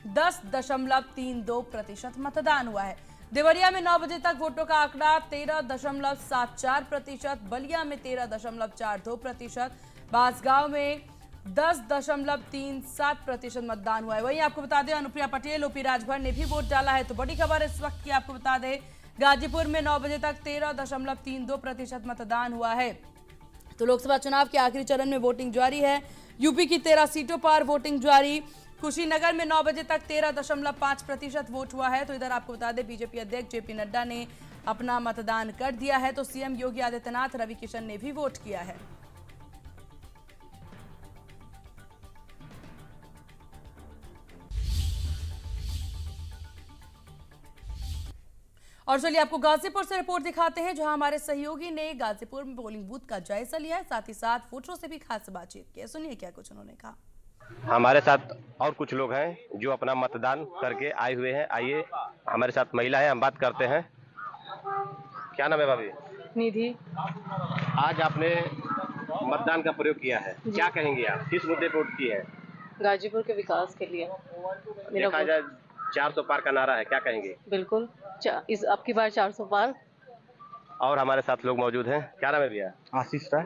10.32% मतदान हुआ है। देवरिया में 9 बजे तक वोटों का आंकड़ा 13.74%, बलिया में 13.42%, बांसगांव में 10.37% मतदान हुआ है। वहीं आपको बता दें अनुप्रिया पटेल, ओपी राजभर ने भी वोट डाला है। तो बड़ी खबर इस वक्त की आपको बता दें, गाजीपुर में 9 बजे तक 13.32% मतदान हुआ है। तो लोकसभा चुनाव के आखिरी चरण में वोटिंग जारी है। यूपी की 13 सीटों पर वोटिंग जारी। कुशीनगर में 9 बजे तक 13.5% वोट हुआ है। तो इधर आपको बता दें बीजेपी अध्यक्ष जेपी नड्डा ने अपना मतदान कर दिया है। तो सीएम योगी आदित्यनाथ, रवि किशन ने भी वोट किया है। और चलिए आपको गाजीपुर से रिपोर्ट दिखाते हैं, जहां हमारे सहयोगी ने गाजीपुर में पोलिंग बूथ का जायजा लिया है, साथ ही साथ वोटरों से भी खास बातचीत की है। सुनिए क्या कुछ उन्होंने कहा। हमारे साथ और कुछ लोग हैं जो अपना मतदान करके आए हुए हैं। आइए, हमारे साथ महिला है, हम बात करते हैं। क्या नाम है भाभी? निधि। आज आपने मतदान का प्रयोग किया है, क्या कहेंगे आप? किस मुद्दे पर वोट किए हैं? गाजीपुर के विकास के लिए देखा जाए 400 पार का नारा है, क्या कहेंगे? बिल्कुल इस आपकी बार 400 पार। और हमारे साथ लोग मौजूद हैं। क्या नाम है भैया? आशीष राय।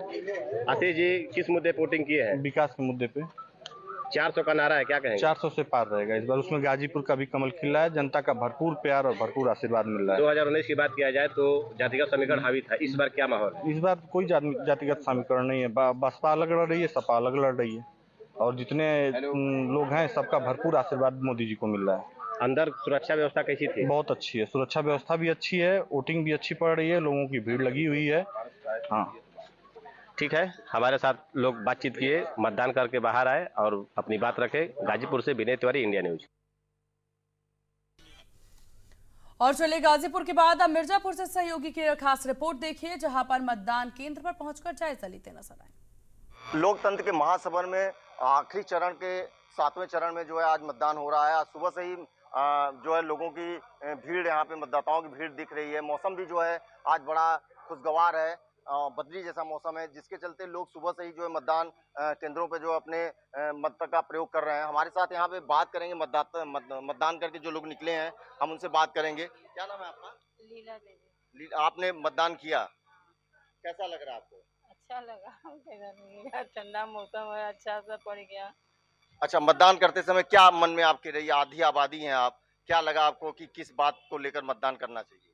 आशीष जी, किस मुद्दे पर वोटिंग किए हैं? विकास के मुद्दे पे 400 का नारा है, क्या कहेंगे? 400 से पार रहेगा इस बार। उसमें गाजीपुर का भी कमल खिला है, जनता का भरपूर प्यार और भरपूर आशीर्वाद मिल रहा है। 2019 की बात किया जाए तो जातिगत समीकरण हावी था, इस बार क्या माहौल है? इस बार कोई जातिगत समीकरण नहीं है। बसपा अलग लड़ रही है, सपा अलग लड़ रही है, और जितने लोग हैं सबका भरपूर आशीर्वाद मोदी जी को मिल रहा है। अंदर सुरक्षा व्यवस्था कैसी थी? बहुत अच्छी है, सुरक्षा व्यवस्था भी अच्छी है, वोटिंग भी अच्छी पड़ रही है, लोगों की भीड़ लगी हुई है। हाँ ठीक है, हमारे साथ लोग बातचीत किए, मतदान करके बाहर आए और अपनी बात रखे। गाजीपुर से विनय तिवारी, इंडिया न्यूज। और चलिए गाजीपुर के बाद अब मिर्जापुर से सहयोगी की खास रिपोर्ट देखिए, जहां पर मतदान केंद्र पर पहुंचकर जायजा लेते नजर आए। लोकतंत्र के महासभर में आखिरी चरण के 7वें चरण में जो है आज मतदान हो रहा है। आज सुबह से ही जो है लोगों की भीड़, यहाँ पे मतदाताओं की भीड़ दिख रही है। मौसम भी जो है आज बड़ा खुशगवार है, बदली जैसा मौसम है, जिसके चलते लोग सुबह से ही जो है मतदान केंद्रों पे जो अपने मत का प्रयोग कर रहे हैं। हमारे साथ यहाँ पे बात करेंगे मतदान करके जो लोग निकले हैं, हम उनसे बात करेंगे। क्या नाम है आपका? लीला देवी। आपने मतदान किया, कैसा लग रहा है आपको? अच्छा लगा, ठंडा मौसम है, अच्छा सा पड़ गया। अच्छा, मतदान करते समय क्या मन में आपके रही? आधी आबादी हैं आप, क्या लगा आपको कि किस बात को लेकर मतदान करना चाहिए?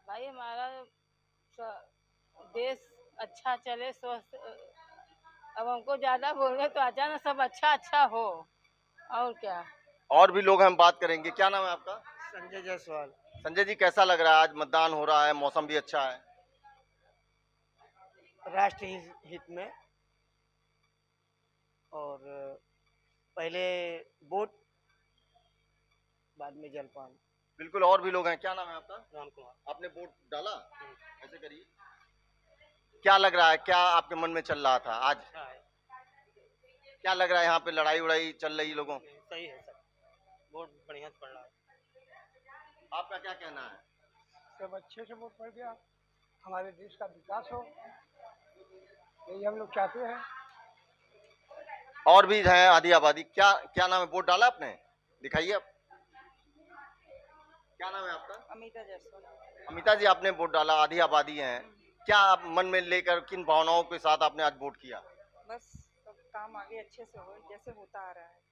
भाई हमारा देश अच्छा चले, स्वस्थ। अब हमको ज्यादा बोले तो अच्छा ना, सब अच्छा अच्छा हो, और क्या। और भी लोग हम बात करेंगे। क्या नाम है आपका? संजय जायसवाल। संजय जी, कैसा लग रहा है? आज मतदान हो रहा है, मौसम भी अच्छा है। राष्ट्र हित में, और पहले वोट, बाद में जलपान। बिल्कुल, और भी लोग हैं। क्या नाम है आपका? राम कुमार। आपने वोट डाला? ऐसे करिए। क्या लग रहा है, क्या आपके मन में चल रहा था आज? क्या लग रहा है, यहाँ पे लड़ाई उड़ाई चल रही लोगों? सही है सर, वोट बढ़िया पड़ रहा है। आपका क्या कहना है? सब अच्छे से वोट पड़ गया, हमारे देश का विकास हो, यही हम लोग चाहते हैं। और भी है आधी आबादी। क्या क्या नाम है? वोट डाला आपने? दिखाइए आप। क्या नाम है आपका? अमिता जायसवाल। अमिता जी, आपने वोट डाला, आधी आबादी है, क्या आप मन में लेकर किन भावनाओं के साथ आपने आज वोट किया? बस सब काम आगे अच्छे से हो, जैसे होता आ रहा है,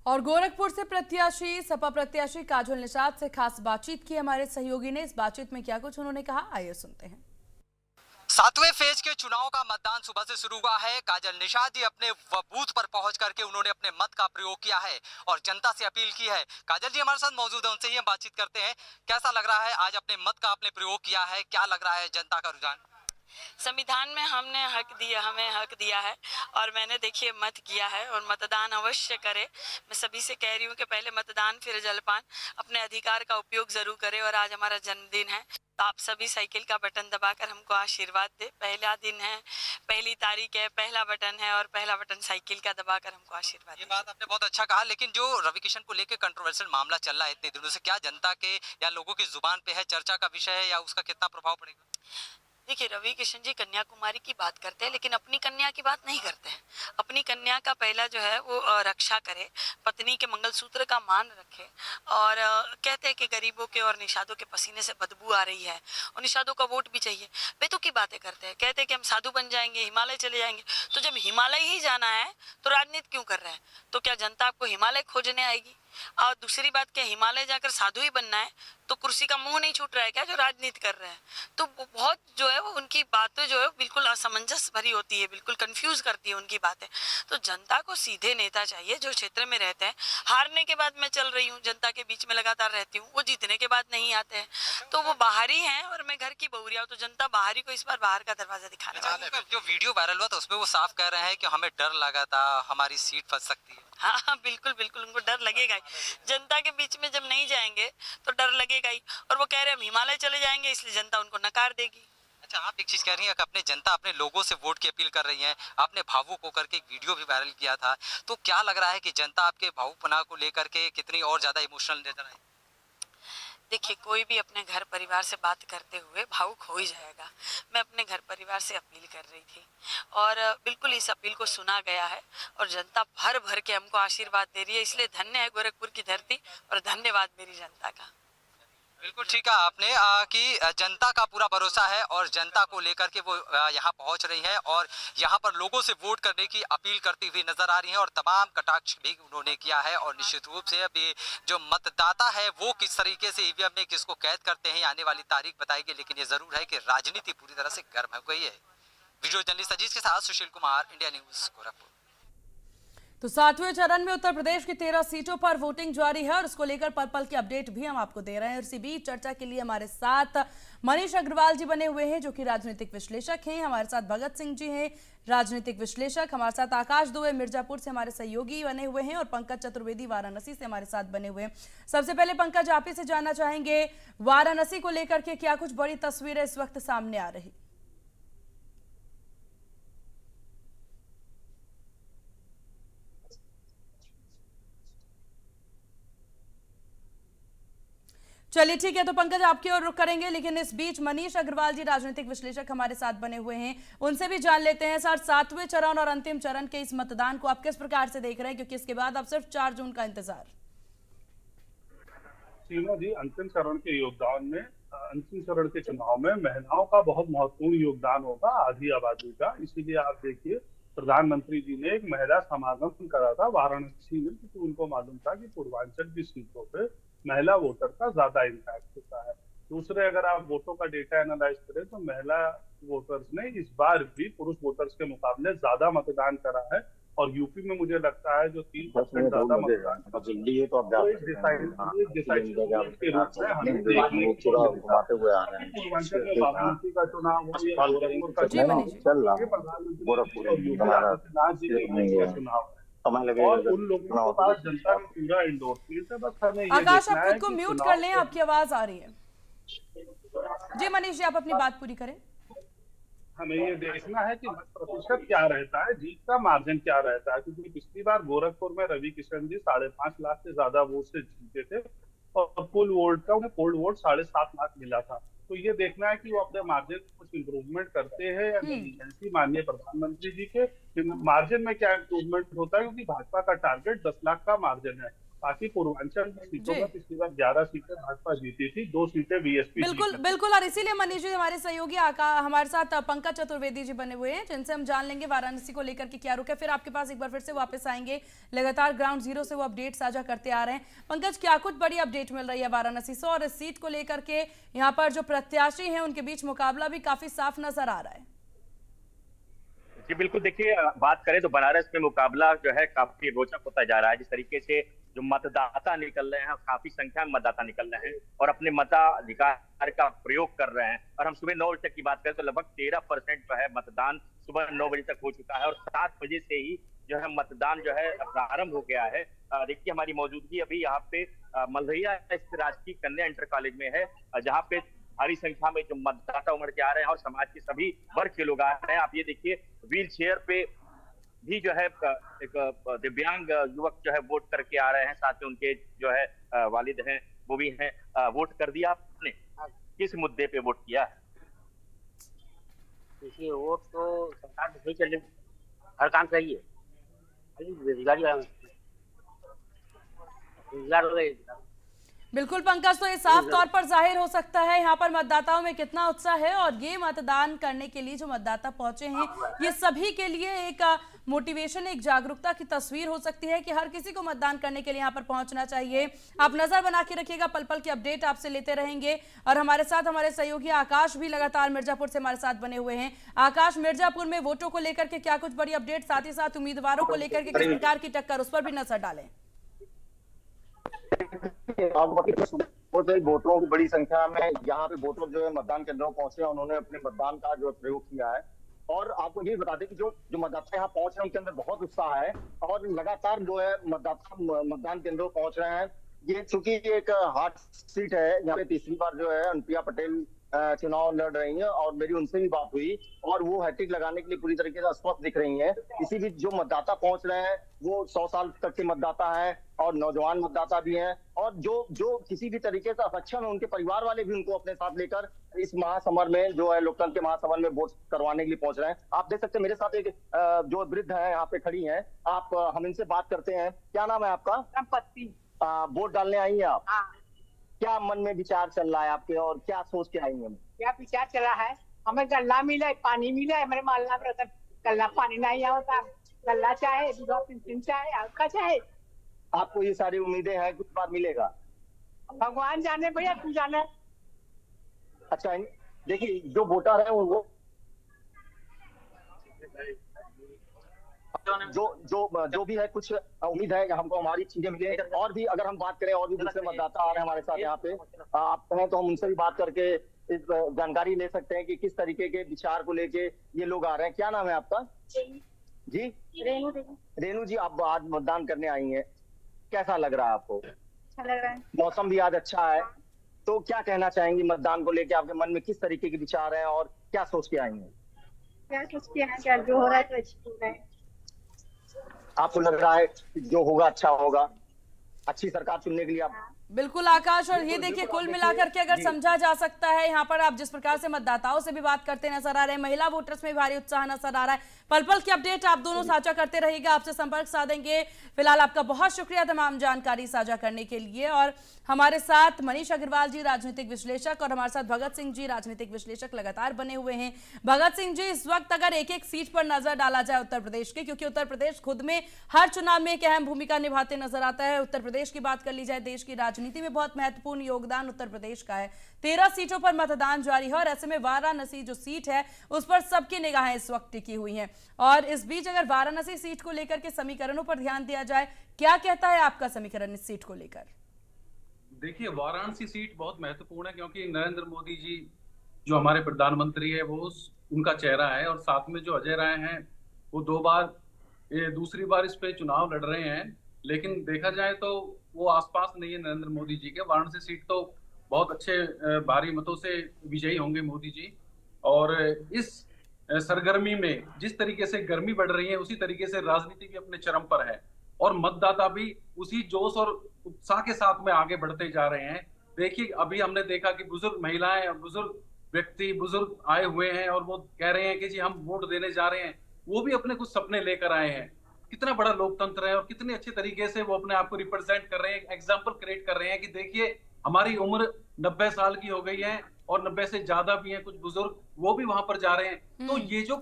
और गोरखपुर से प्रत्याशी, सपा प्रत्याशी काजल निषाद से खास बातचीत की हमारे सहयोगी ने। इस बातचीत में क्या कुछ उन्होंने कहा, आइए सुनते हैं। 7वें फेज के चुनाव का मतदान सुबह से शुरू हुआ है। काजल निषाद जी अपने बूथ पर पहुंच करके उन्होंने अपने मत का प्रयोग किया है और जनता से अपील की है। काजल जी हमारे साथ मौजूद है, उनसे ही हम बातचीत करते हैं। कैसा लग रहा है, आज अपने मत का आपने प्रयोग किया है, क्या लग रहा है जनता का रुझान? संविधान में हमने हमें हक दिया है, और मैंने देखिए मत किया है, और मतदान अवश्य करें। मैं सभी से कह रही हूँ कि पहले मतदान फिर जलपान, अपने अधिकार का उपयोग जरूर करें। और आज हमारा जन्मदिन है, तो आप सभी साइकिल का बटन दबाकर हमको आशीर्वाद दे। पहला दिन है, पहली तारीख है, पहला बटन है, और पहला बटन साइकिल का दबाकर हमको आशीर्वाद। ये बात आपने बहुत अच्छा कहा, लेकिन जो रवि किशन को लेकर कंट्रोवर्शियल मामला चल रहा है इतने दिनों से, क्या जनता के या लोगों की जुबान पे है, चर्चा का विषय है, या उसका कितना प्रभाव पड़ेगा? देखिए, रवि किशन जी कन्याकुमारी की बात करते हैं, लेकिन अपनी कन्या की बात नहीं करते हैं। अपनी कन्या का पहला जो है वो रक्षा करे, पत्नी के मंगलसूत्र का मान रखे, और कहते हैं कि गरीबों के और निषादों के पसीने से बदबू आ रही है और निषादों का वोट भी चाहिए। बेतुकी की बातें करते हैं, कहते हैं कि हम साधु बन जाएंगे, हिमालय चले जाएंगे। तो जब हिमालय ही जाना है तो राजनीति क्यों कर रहे हैं? तो क्या जनता आपको हिमालय खोजने आएगी? और दूसरी बात, क्या हिमालय जाकर साधु ही बनना है? तो कुर्सी का मुंह नहीं छूट रहा है क्या जो राजनीति कर रहे हैं? तो वो बहुत जो है वो उनकी बातें जो है बिल्कुल असमंजस भरी होती है, बिल्कुल कंफ्यूज करती है उनकी बातें। तो जनता को सीधे नेता चाहिए जो क्षेत्र में रहते हैं। हारने के बाद मैं चल रही हूँ, जनता के बीच में लगातार रहती हूँ, वो जीतने के बाद नहीं आते हैं। तो वो बाहरी हैं और मैं घर की बहुरिया हूँ, तो जनता बाहरी को इस बार बाहर का दरवाजा दिखाना चाहती है। जो वीडियो वायरल हुआ था उसमें वो साफ कह रहे हैं कि हमें डर लगा था, हमारी सीट फंस सकती है। हाँ हाँ, बिल्कुल बिल्कुल, उनको डर लगेगा ही। जनता के बीच में जब नहीं जाएंगे तो डर लगेगा ही। और वो कह रहे हैं हम हिमालय चले जाएंगे, इसलिए जनता उनको नकार देगी। अच्छा, आप एक चीज कह रही हैं कि अपने जनता अपने लोगों से वोट की अपील कर रही है। आपने भावुक होकर के एक वीडियो भी वायरल किया था, तो क्या लग रहा है कि जनता आपके भावुकपना को लेकर के कितनी और ज्यादा इमोशनल नजर आई? देखिए, कोई भी अपने घर परिवार से बात करते हुए भावुक हो ही जाएगा। मैं अपने घर परिवार से अपील कर रही थी और बिल्कुल इस अपील को सुना गया है और जनता भर भर के हमको आशीर्वाद दे रही है, इसलिए धन्य है गोरखपुर की धरती और धन्यवाद मेरी जनता का। बिल्कुल ठीक कहा आपने कि जनता का पूरा भरोसा है और जनता को लेकर के वो यहाँ पहुँच रही है और यहाँ पर लोगों से वोट करने की अपील करती हुई नजर आ रही है और तमाम कटाक्ष भी उन्होंने किया है। और निश्चित रूप से अभी जो मतदाता है वो किस तरीके से ईवीएम में किसको कैद करते हैं आने वाली तारीख बताएगी, लेकिन ये जरूर है कि राजनीति पूरी तरह से गर्म हो गई है। वीडियो जर्नलिस्ट अजीज के साथ सुशील कुमार, इंडिया न्यूज, गोरखपुर। तो 7वें चरण में उत्तर प्रदेश की 13 सीटों पर वोटिंग जारी है और इसको लेकर पल पल की अपडेट भी हम आपको दे रहे हैं। इसी बीच चर्चा के लिए हमारे साथ मनीष अग्रवाल जी बने हुए हैं जो कि राजनीतिक विश्लेषक हैं। हमारे साथ भगत सिंह जी हैं, राजनीतिक विश्लेषक। हमारे साथ आकाश दुबे मिर्जापुर से हमारे सहयोगी बने हुए हैं और पंकज चतुर्वेदी वाराणसी से हमारे साथ बने हुए हैं। सबसे पहले पंकज, आप ही से जानना चाहेंगे वाराणसी को लेकर के क्या कुछ बड़ी तस्वीरें इस वक्त सामने आ रही? चलिए ठीक है, तो पंकज आपकी ओर रुख करेंगे, लेकिन इस बीच मनीष अग्रवाल जी राजनीतिक विश्लेषक हमारे साथ बने हुए हैं, उनसे भी जान लेते हैं सर 7वें चरण और अंतिम चरण के इस मतदान को आप किस प्रकार से देख रहे हैं, क्योंकि इसके बाद अब सिर्फ 4 जून का इंतजार। सीमा जी, अंतिम चरण के योगदान में, अंतिम चरण के चुनाव में महिलाओं का बहुत महत्वपूर्ण योगदान होगा, आधी आबादी का। इसीलिए आप देखिए प्रधानमंत्री जी ने एक महिला समागम करा था वाराणसी में, क्योंकि उनको मालूम था कि पूर्वांचल की सीटों पे महिला वोटर का ज्यादा इम्पैक्ट होता है। दूसरे, अगर आप वोटों का डेटा एनालाइज करें तो महिला वोटर्स ने इस बार भी पुरुष वोटर्स के मुकाबले ज्यादा मतदान करा है और यूपी में मुझे लगता है जो 3% ज्यादा मतदान के रूप में हमें देखने को पूर्वांचल में वाराणसी का चुनाव हो या गोरखपुर का चुनाव, प्रधानमंत्री जी का चुनाव और उन लोगों के पास जनता का पूरा एंडोर्समेंट है। बस हमें ये आकाश, आप खुद को म्यूट कर लें, आपकी आवाज आ रही है। जी मनीष जी, आप अपनी बात पूरी करें। हमें ये देखना है कि प्रतिशत क्या रहता है, जीत का मार्जिन क्या रहता है, क्योंकि पिछली बार गोरखपुर में रवि किशन जी 5.5 लाख से ज्यादा वोट से जीते थे और कुल वोट का उन्हें पोल वोट 7.5 लाख मिला था। तो ये देखना है कि वो अपने मार्जिन में कुछ इम्प्रूवमेंट करते हैं या नहीं। ऐसी माननीय प्रधानमंत्री जी के मार्जिन में क्या इम्प्रूवमेंट होता है, क्योंकि भाजपा का टारगेट 10 लाख का मार्जिन है। बाकी पूर्वांचल की सीटों में पिछली बार 11 सीटें भाजपा जीती थी, 2 सीटें बीएसपी। बिल्कुल बिल्कुल, और इसीलिए मनीष जी हमारे सहयोगी हमारे साथ पंकज चतुर्वेदी जी बने हुए हैं, जिनसे हम जान लेंगे वाराणसी को लेकर के क्या रुक है। फिर आपके पास एक बार फिर से वापस आएंगे, लगातार ग्राउंड जीरो से वो अपडेट साझा करते आ रहे हैं। पंकज, क्या कुछ बड़ी अपडेट मिल रही है वाराणसी से, और इस सीट को लेकर के यहाँ पर जो प्रत्याशी है उनके बीच मुकाबला भी काफी साफ नजर आ रहा है? जी बिल्कुल, देखिए बात करें तो बनारस में मुकाबला जो है काफी रोचक होता जा रहा है। जिस तरीके से जो मतदाता निकल रहे हैं, काफी संख्या में मतदाता निकल रहे हैं और अपने मताधिकार का प्रयोग कर रहे हैं। और हम सुबह 9 बजे तक की बात करें तो लगभग 13% जो है मतदान सुबह 9 बजे तक हो चुका है और 7 बजे से ही जो है मतदान जो है प्रारंभ हो गया है। देखिए हमारी मौजूदगी अभी यहाँ पे मल्हैया स्थित राजकीय कन्या इंटर कॉलेज में है, जहाँ पे भारी संख्या में जो मतदाता उमड़ के आ रहे हैं और समाज के सभी वर्ग के लोग आ रहे हैं। आप ये देखिए व्हील चेयर पे भी जो है एक दिव्यांग युवक जो है वोट करके आ रहे हैं, साथ में उनके जो है वालिद हैं वो भी हैं। वोट कर दिया आपने? किस मुद्दे पे वोट किया है? देखिए वोट तो सरकार तो सही चल रही, हर काम सही है, खाली बेरोजगारी रोजगार हो गए। बिल्कुल पंकज, तो ये साफ तौर पर जाहिर हो सकता है यहाँ पर मतदाताओं में कितना उत्साह है, और ये मतदान करने के लिए जो मतदाता पहुंचे हैं ये सभी के लिए एक मोटिवेशन, एक जागरूकता की तस्वीर हो सकती है कि हर किसी को मतदान करने के लिए यहाँ पर पहुंचना चाहिए। आप नजर बना के रखिएगा, पल पल की अपडेट आपसे लेते रहेंगे, और हमारे साथ हमारे सहयोगी आकाश भी लगातार मिर्जापुर से हमारे साथ बने हुए हैं। आकाश, मिर्जापुर में वोटों को लेकर के क्या कुछ बड़ी अपडेट, साथ ही साथ उम्मीदवारों को लेकर के किस प्रकार की टक्कर, उस पर भी नजर डालें। वोटरों की बड़ी संख्या में यहाँ पे वोटर जो है मतदान केंद्रों पहुंचे हैं, उन्होंने अपने मतदान का जो प्रयोग किया है। और आपको ये बता दें कि जो मतदाता यहाँ पहुंच रहे हैं उनके अंदर बहुत उत्साह है, और लगातार जो है मतदाता मतदान केंद्रों पहुंच रहे हैं। ये चूंकि एक हॉट सीट है, यहाँ पे तीसरी बार जो है अनुप्रिया पटेल चुनाव लड़ रही हैं, और मेरी उनसे भी बात हुई और वो हैट्रिक लगाने के लिए पूरी तरीके से स्वस्थ दिख रही हैं। इसी बीच जो मतदाता पहुंच रहे हैं वो 100 साल तक के मतदाता हैं और नौजवान मतदाता भी हैं, और जो किसी भी तरीके से अक्षम है उनके परिवार वाले भी उनको अपने साथ लेकर इस महासमर में जो है लोकतंत्र के महासमर में वोट करवाने के लिए पहुंच रहे हैं। आप देख सकते हैं मेरे साथ एक जो वृद्ध है यहाँ पे खड़ी है, आप हम इनसे बात करते हैं। क्या नाम है आपका? संपत्ति। वोट डालने आई है आप? क्या मन में विचार चल रहा है आपके, और क्या सोच के आई हैं? क्या विचार चला है? हमें गल्ला मिला है, पानी मिला है, मेरे मालना में गल्ला पानी नहीं आता, गल्ला चाहे, पेंशन चाहे, आपका चाहे। आपको ये सारी उम्मीदें हैं, कुछ बार मिलेगा? भगवान जाने भैया, तू जाने। अच्छा, देखिए जो वोटर है वो जो भी है, कुछ उम्मीद है कि हमको हमारी चीजें मिले। और भी अगर हम बात करें, और भी दूसरे मतदाता आ रहे हैं हमारे साथ यहाँ पे, आप कहें तो हम उनसे भी बात करके इस जानकारी ले सकते हैं कि किस तरीके के विचार को लेके ये लोग आ रहे हैं। क्या नाम है आपका? जी, रेणु जी, आप आज मतदान करने आई हैं, कैसा लग रहा है आपको? अच्छा लग रहा है। मौसम भी आज अच्छा है, तो क्या कहना चाहेंगी मतदान को लेके? आपके मन में किस तरीके के विचार हैं और क्या सोच के आई हैं? क्या सोच के आए, क्या जो हो रहा है तो अच्छा हो रहा है। आपको लग रहा है जो होगा अच्छा होगा, अच्छी सरकार चुनने के लिए आप? बिल्कुल आकाश, और ये देखिए कुल मिलाकर के अगर समझा जा सकता है, यहाँ पर आप जिस प्रकार से मतदाताओं से भी बात करते नजर आ रहे हैं, महिला वोटर्स में भारी उत्साह नजर आ रहा है। पल पल की अपडेट आप दोनों साझा करते रहिएगा, आपसे संपर्क साधेंगे। फिलहाल आपका बहुत शुक्रिया तमाम जानकारी साझा करने के लिए। और हमारे साथ मनीष अग्रवाल जी, राजनीतिक विश्लेषक, और हमारे साथ भगत सिंह जी, राजनीतिक विश्लेषक लगातार बने हुए हैं। भगत सिंह जी, इस वक्त अगर एक एक सीट पर नजर डाला जाए उत्तर प्रदेश के, क्योंकि उत्तर प्रदेश खुद में हर चुनाव में एक अहम भूमिका निभाते नजर आता है, उत्तर प्रदेश की बात कर ली जाए, देश की राजनीति में बहुत महत्वपूर्ण योगदान उत्तर प्रदेश का है। 13 सीटों पर मतदान जारी है, और ऐसे में वाराणसी जो सीट है उस पर सबकी निगाहें इस वक्त टिकी हुई हैं। और इस बीच अगर वाराणसी सीट को लेकर के समीकरणों पर ध्यान दिया जाए, क्या कहता है आपका समीकरण इस सीट को लेकर? देखिए, वाराणसी सीट बहुत महत्वपूर्ण है, क्योंकि नरेंद्र मोदी जी जो हमारे प्रधानमंत्री है वो उनका चेहरा है, और साथ में जो अजय राय हैं वो 2 बार, ये दूसरी बार इस पे चुनाव लड़ रहे हैं, लेकिन देखा जाए तो वो आसपास नहीं है नरेंद्र मोदी जी के। वाराणसी सीट तो बहुत अच्छे भारी मतों से विजयी होंगे मोदी जी। और इस सरगर्मी में जिस तरीके से गर्मी बढ़ रही है, उसी तरीके से राजनीति भी अपने चरम पर है, और मतदाता भी उसी जोश और उत्साह के साथ में आगे बढ़ते जा रहे हैं। देखिए, अभी हमने देखा कि बुजुर्ग महिलाएं, बुजुर्ग व्यक्ति, बुजुर्ग आए हुए हैं, और वो कह रहे हैं कि जी हम वोट देने जा रहे हैं। वो भी अपने कुछ सपने लेकर आए हैं। कितना बड़ा लोकतंत्र है, और कितने अच्छे तरीके से वो अपने आप को रिप्रेजेंट कर रहे हैं, एग्जाम्पल क्रिएट कर रहे हैं कि देखिए हमारी उम्र 90 साल की हो गई है, और 90 से ज्यादा भी हैं कुछ बुजुर्ग, वो भी वहां पर जा रहे हैं। तो ये जो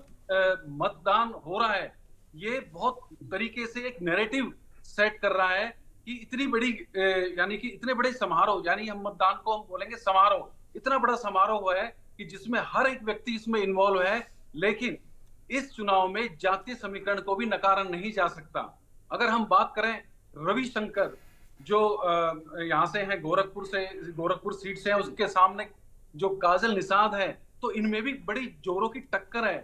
मतदान हो रहा है, ये बहुत तरीके से एक नैरेटिव सेट कर रहा है कि इतनी बड़ी यानी कि इतने बड़े समारोह, यानी हम मतदान को हम बोलेंगे समारोह, इतना बड़ा समारोह है कि जिसमें हर एक व्यक्ति इसमें इन्वॉल्व है। लेकिन इस चुनाव में जातीय समीकरण को भी नकारा नहीं जा सकता। अगर हम बात करें रविशंकर जो यहाँ से हैं, गोरखपुर सीट से है, उसके सामने जो काजल निषाद है, तो इनमें भी बड़ी जोरों की टक्कर है,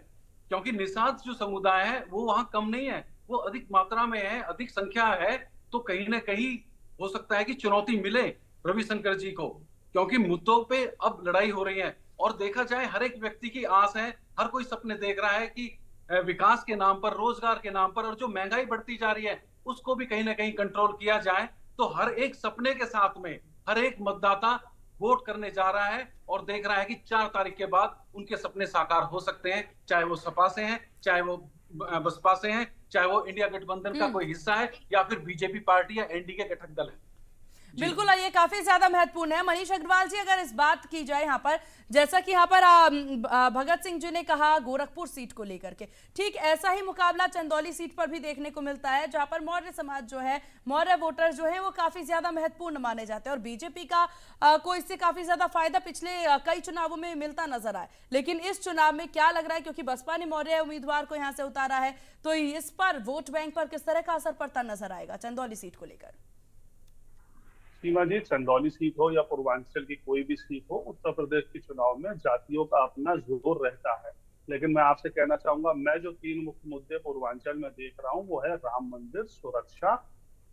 क्योंकि निषाद जो समुदाय है वो वहां कम नहीं है, वो अधिक मात्रा में है, अधिक संख्या है। तो कहीं ना कहीं हो सकता है कि चुनौती मिले रविशंकर जी को, क्योंकि मुद्दों पे अब लड़ाई हो रही है। और देखा जाए, हर एक व्यक्ति की आस है, हर कोई सपने देख रहा है कि विकास के नाम पर, रोजगार के नाम पर, और जो महंगाई बढ़ती जा रही है उसको भी कहीं ना कहीं कंट्रोल किया जाए। तो हर एक सपने के साथ में हर एक मतदाता वोट करने जा रहा है और देख रहा है कि 4 तारीख के बाद उनके सपने साकार हो सकते हैं, चाहे वो सपा से हैं, चाहे वो बसपा से हैं, चाहे वो इंडिया गठबंधन का कोई हिस्सा है या फिर बीजेपी पार्टी या एनडीए घटक दल है। बिल्कुल, ये काफी ज्यादा महत्वपूर्ण है। मनीष अग्रवाल जी, अगर इस बात की जाए यहाँ पर, जैसा कि यहाँ पर भगत सिंह जी ने कहा गोरखपुर सीट को लेकर के, ठीक ऐसा ही मुकाबला चंदौली सीट पर भी देखने को मिलता है, जहां पर मौर्य समाज जो है, मौर्य वोटर जो है वो काफी ज्यादा महत्वपूर्ण माने जाते हैं और बीजेपी का को इससे काफी ज्यादा फायदा पिछले कई चुनावों में मिलता नजर आया। लेकिन इस चुनाव में क्या लग रहा है, क्योंकि बसपा ने मौर्य उम्मीदवार को यहाँ से उतारा है, तो इस पर वोट बैंक पर किस तरह का असर पड़ता नजर आएगा चंदौली सीट को लेकर? सीमा जी, चंदौली सीट हो या पूर्वांचल की कोई भी सीट हो, उत्तर प्रदेश के चुनाव में जातियों का अपना जोर रहता है। लेकिन मैं आपसे कहना चाहूंगा, मैं जो 3 मुख्य मुद्दे पूर्वांचल में देख रहा हूँ वो है राम मंदिर, सुरक्षा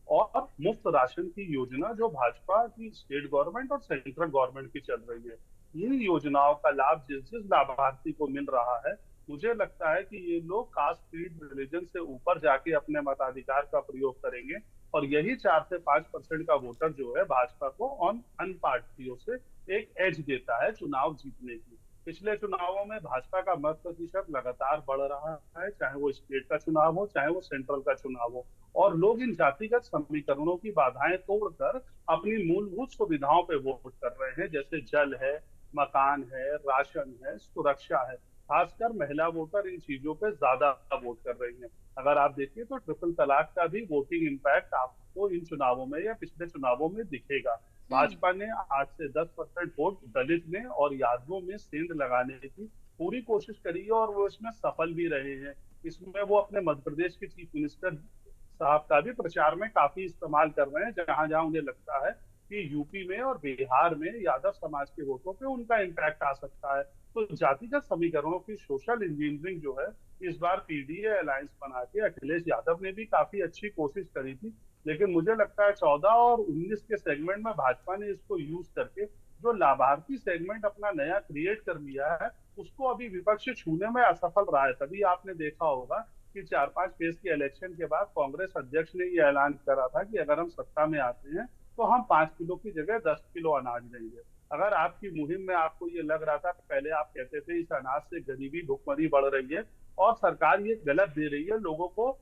और मुफ्त राशन की योजना जो भाजपा की स्टेट गवर्नमेंट और सेंट्रल गवर्नमेंट की चल रही है। इन योजनाओं का लाभ जिस जिस लाभार्थी को मिल रहा है, मुझे लगता है कि ये लोग कास्ट, क्रीड, रिलीजन से ऊपर जाके अपने मताधिकार का प्रयोग करेंगे और यही 4 से 5% का वोटर जो है भाजपा को अन पार्टियों से एक एज देता है चुनाव जीतने की। पिछले चुनावों में भाजपा का मत प्रतिशत लगातार बढ़ रहा है, चाहे वो स्टेट का चुनाव हो, चाहे वो सेंट्रल का चुनाव हो, और लोग इन जातिगत समीकरणों की बाधाएं तोड़कर अपनी मूलभूत सुविधाओं पे वोट कर रहे हैं, जैसे जल है, मकान है, राशन है, सुरक्षा है। खासकर महिला वोटर इन चीजों पे ज्यादा वोट कर रही हैं। अगर आप देखिए तो ट्रिपल तलाक का भी वोटिंग इम्पैक्ट आपको इन चुनावों में या पिछले चुनावों में दिखेगा। भाजपा ने 8 से 10% वोट दलित में और यादवों में सेंध लगाने की पूरी कोशिश करी है और वो इसमें सफल भी रहे हैं। इसमें वो अपने मध्य प्रदेश के चीफ मिनिस्टर साहब का भी प्रचार में काफी इस्तेमाल कर रहे हैं, जहां जहां उन्हें लगता है कि यूपी में और बिहार में यादव समाज के वोटों पे उनका इम्पैक्ट आ सकता है। तो जातिगत समीकरणों की सोशल इंजीनियरिंग जो है, इस बार पीडीए अलायंस बना के अखिलेश यादव ने भी काफी अच्छी कोशिश करी थी, लेकिन मुझे लगता है 14 और 19 के सेगमेंट में भाजपा ने इसको यूज करके जो लाभार्थी सेगमेंट अपना नया क्रिएट कर लिया है, उसको अभी विपक्ष छूने में असफल रहा है। तभी आपने देखा होगा कि 4-5 फेज के इलेक्शन के बाद कांग्रेस अध्यक्ष ने ये ऐलान करा था कि अगर हम सत्ता में आते हैं तो हम 5 किलो की जगह 10 किलो अनाज देंगे। अगर आपकी मुहिम में आपको ये लग रहा था, पहले आप कहते थे इस अनाज से गरीबी, भुखमरी बढ़ रही है और सरकार ये गलत दे रही है, लोगों को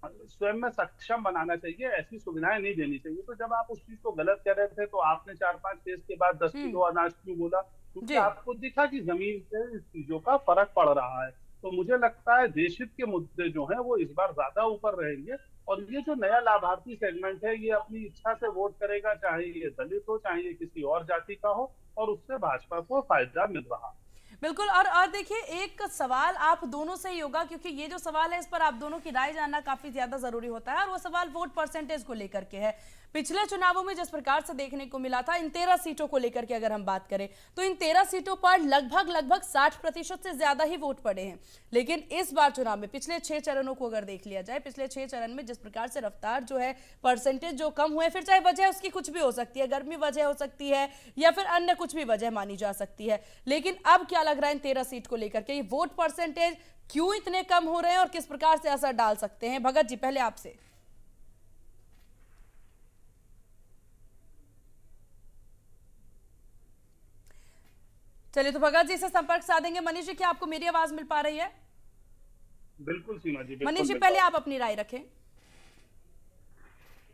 स्वयं में सक्षम बनाना चाहिए, ऐसी सुविधाएं नहीं देनी चाहिए, तो जब आप उस चीज को गलत कह रहे थे तो आपने 4-5 फेज के बाद 10 किलो अनाज क्यों बोला? क्योंकि आपको दिखा कि जमीन से इस चीजों का फर्क पड़ रहा है। तो मुझे लगता है देशहित के मुद्दे जो हैं वो इस बार ज्यादा ऊपर रहेंगे और ये जो नया लाभार्थी सेगमेंट है ये अपनी इच्छा से वोट करेगा, चाहे ये दलित हो, चाहे ये किसी और जाति का हो, और उससे भाजपा को फायदा मिल रहा है। बिल्कुल। और देखिए, एक सवाल आप दोनों से ही होगा, क्योंकि ये जो सवाल है इस पर आप दोनों की राय जानना काफी ज्यादा जरूरी होता है, और वो सवाल वोट परसेंटेज को लेकर के है। पिछले चुनावों में जिस प्रकार से देखने को मिला था, इन 13 सीटों को लेकर के अगर हम बात करें तो इन 13 सीटों पर लगभग 60% से ज्यादा ही वोट पड़े हैं। लेकिन इस बार चुनाव में पिछले 6 चरणों को अगर देख लिया जाए, पिछले 6 चरण में जिस प्रकार से रफ्तार जो है, परसेंटेज जो कम हुए, फिर चाहे वजह उसकी कुछ भी हो सकती है, गर्मी वजह हो सकती है या फिर अन्य कुछ भी वजह मानी जा सकती है, लेकिन अब क्या लग रहा है इन 13 सीट को लेकर के, ये वोट परसेंटेज क्यों इतने कम हो रहे हैं और किस प्रकार से असर डाल सकते हैं? भगत जी, पहले आपसे। चलिए, तो भगत जी से संपर्क साधेंगे। मनीष जी, क्या आपको मेरी आवाज मिल पा रही है? बिल्कुल सीमा जी। मनीष जी, पहले आप अपनी राय रखें।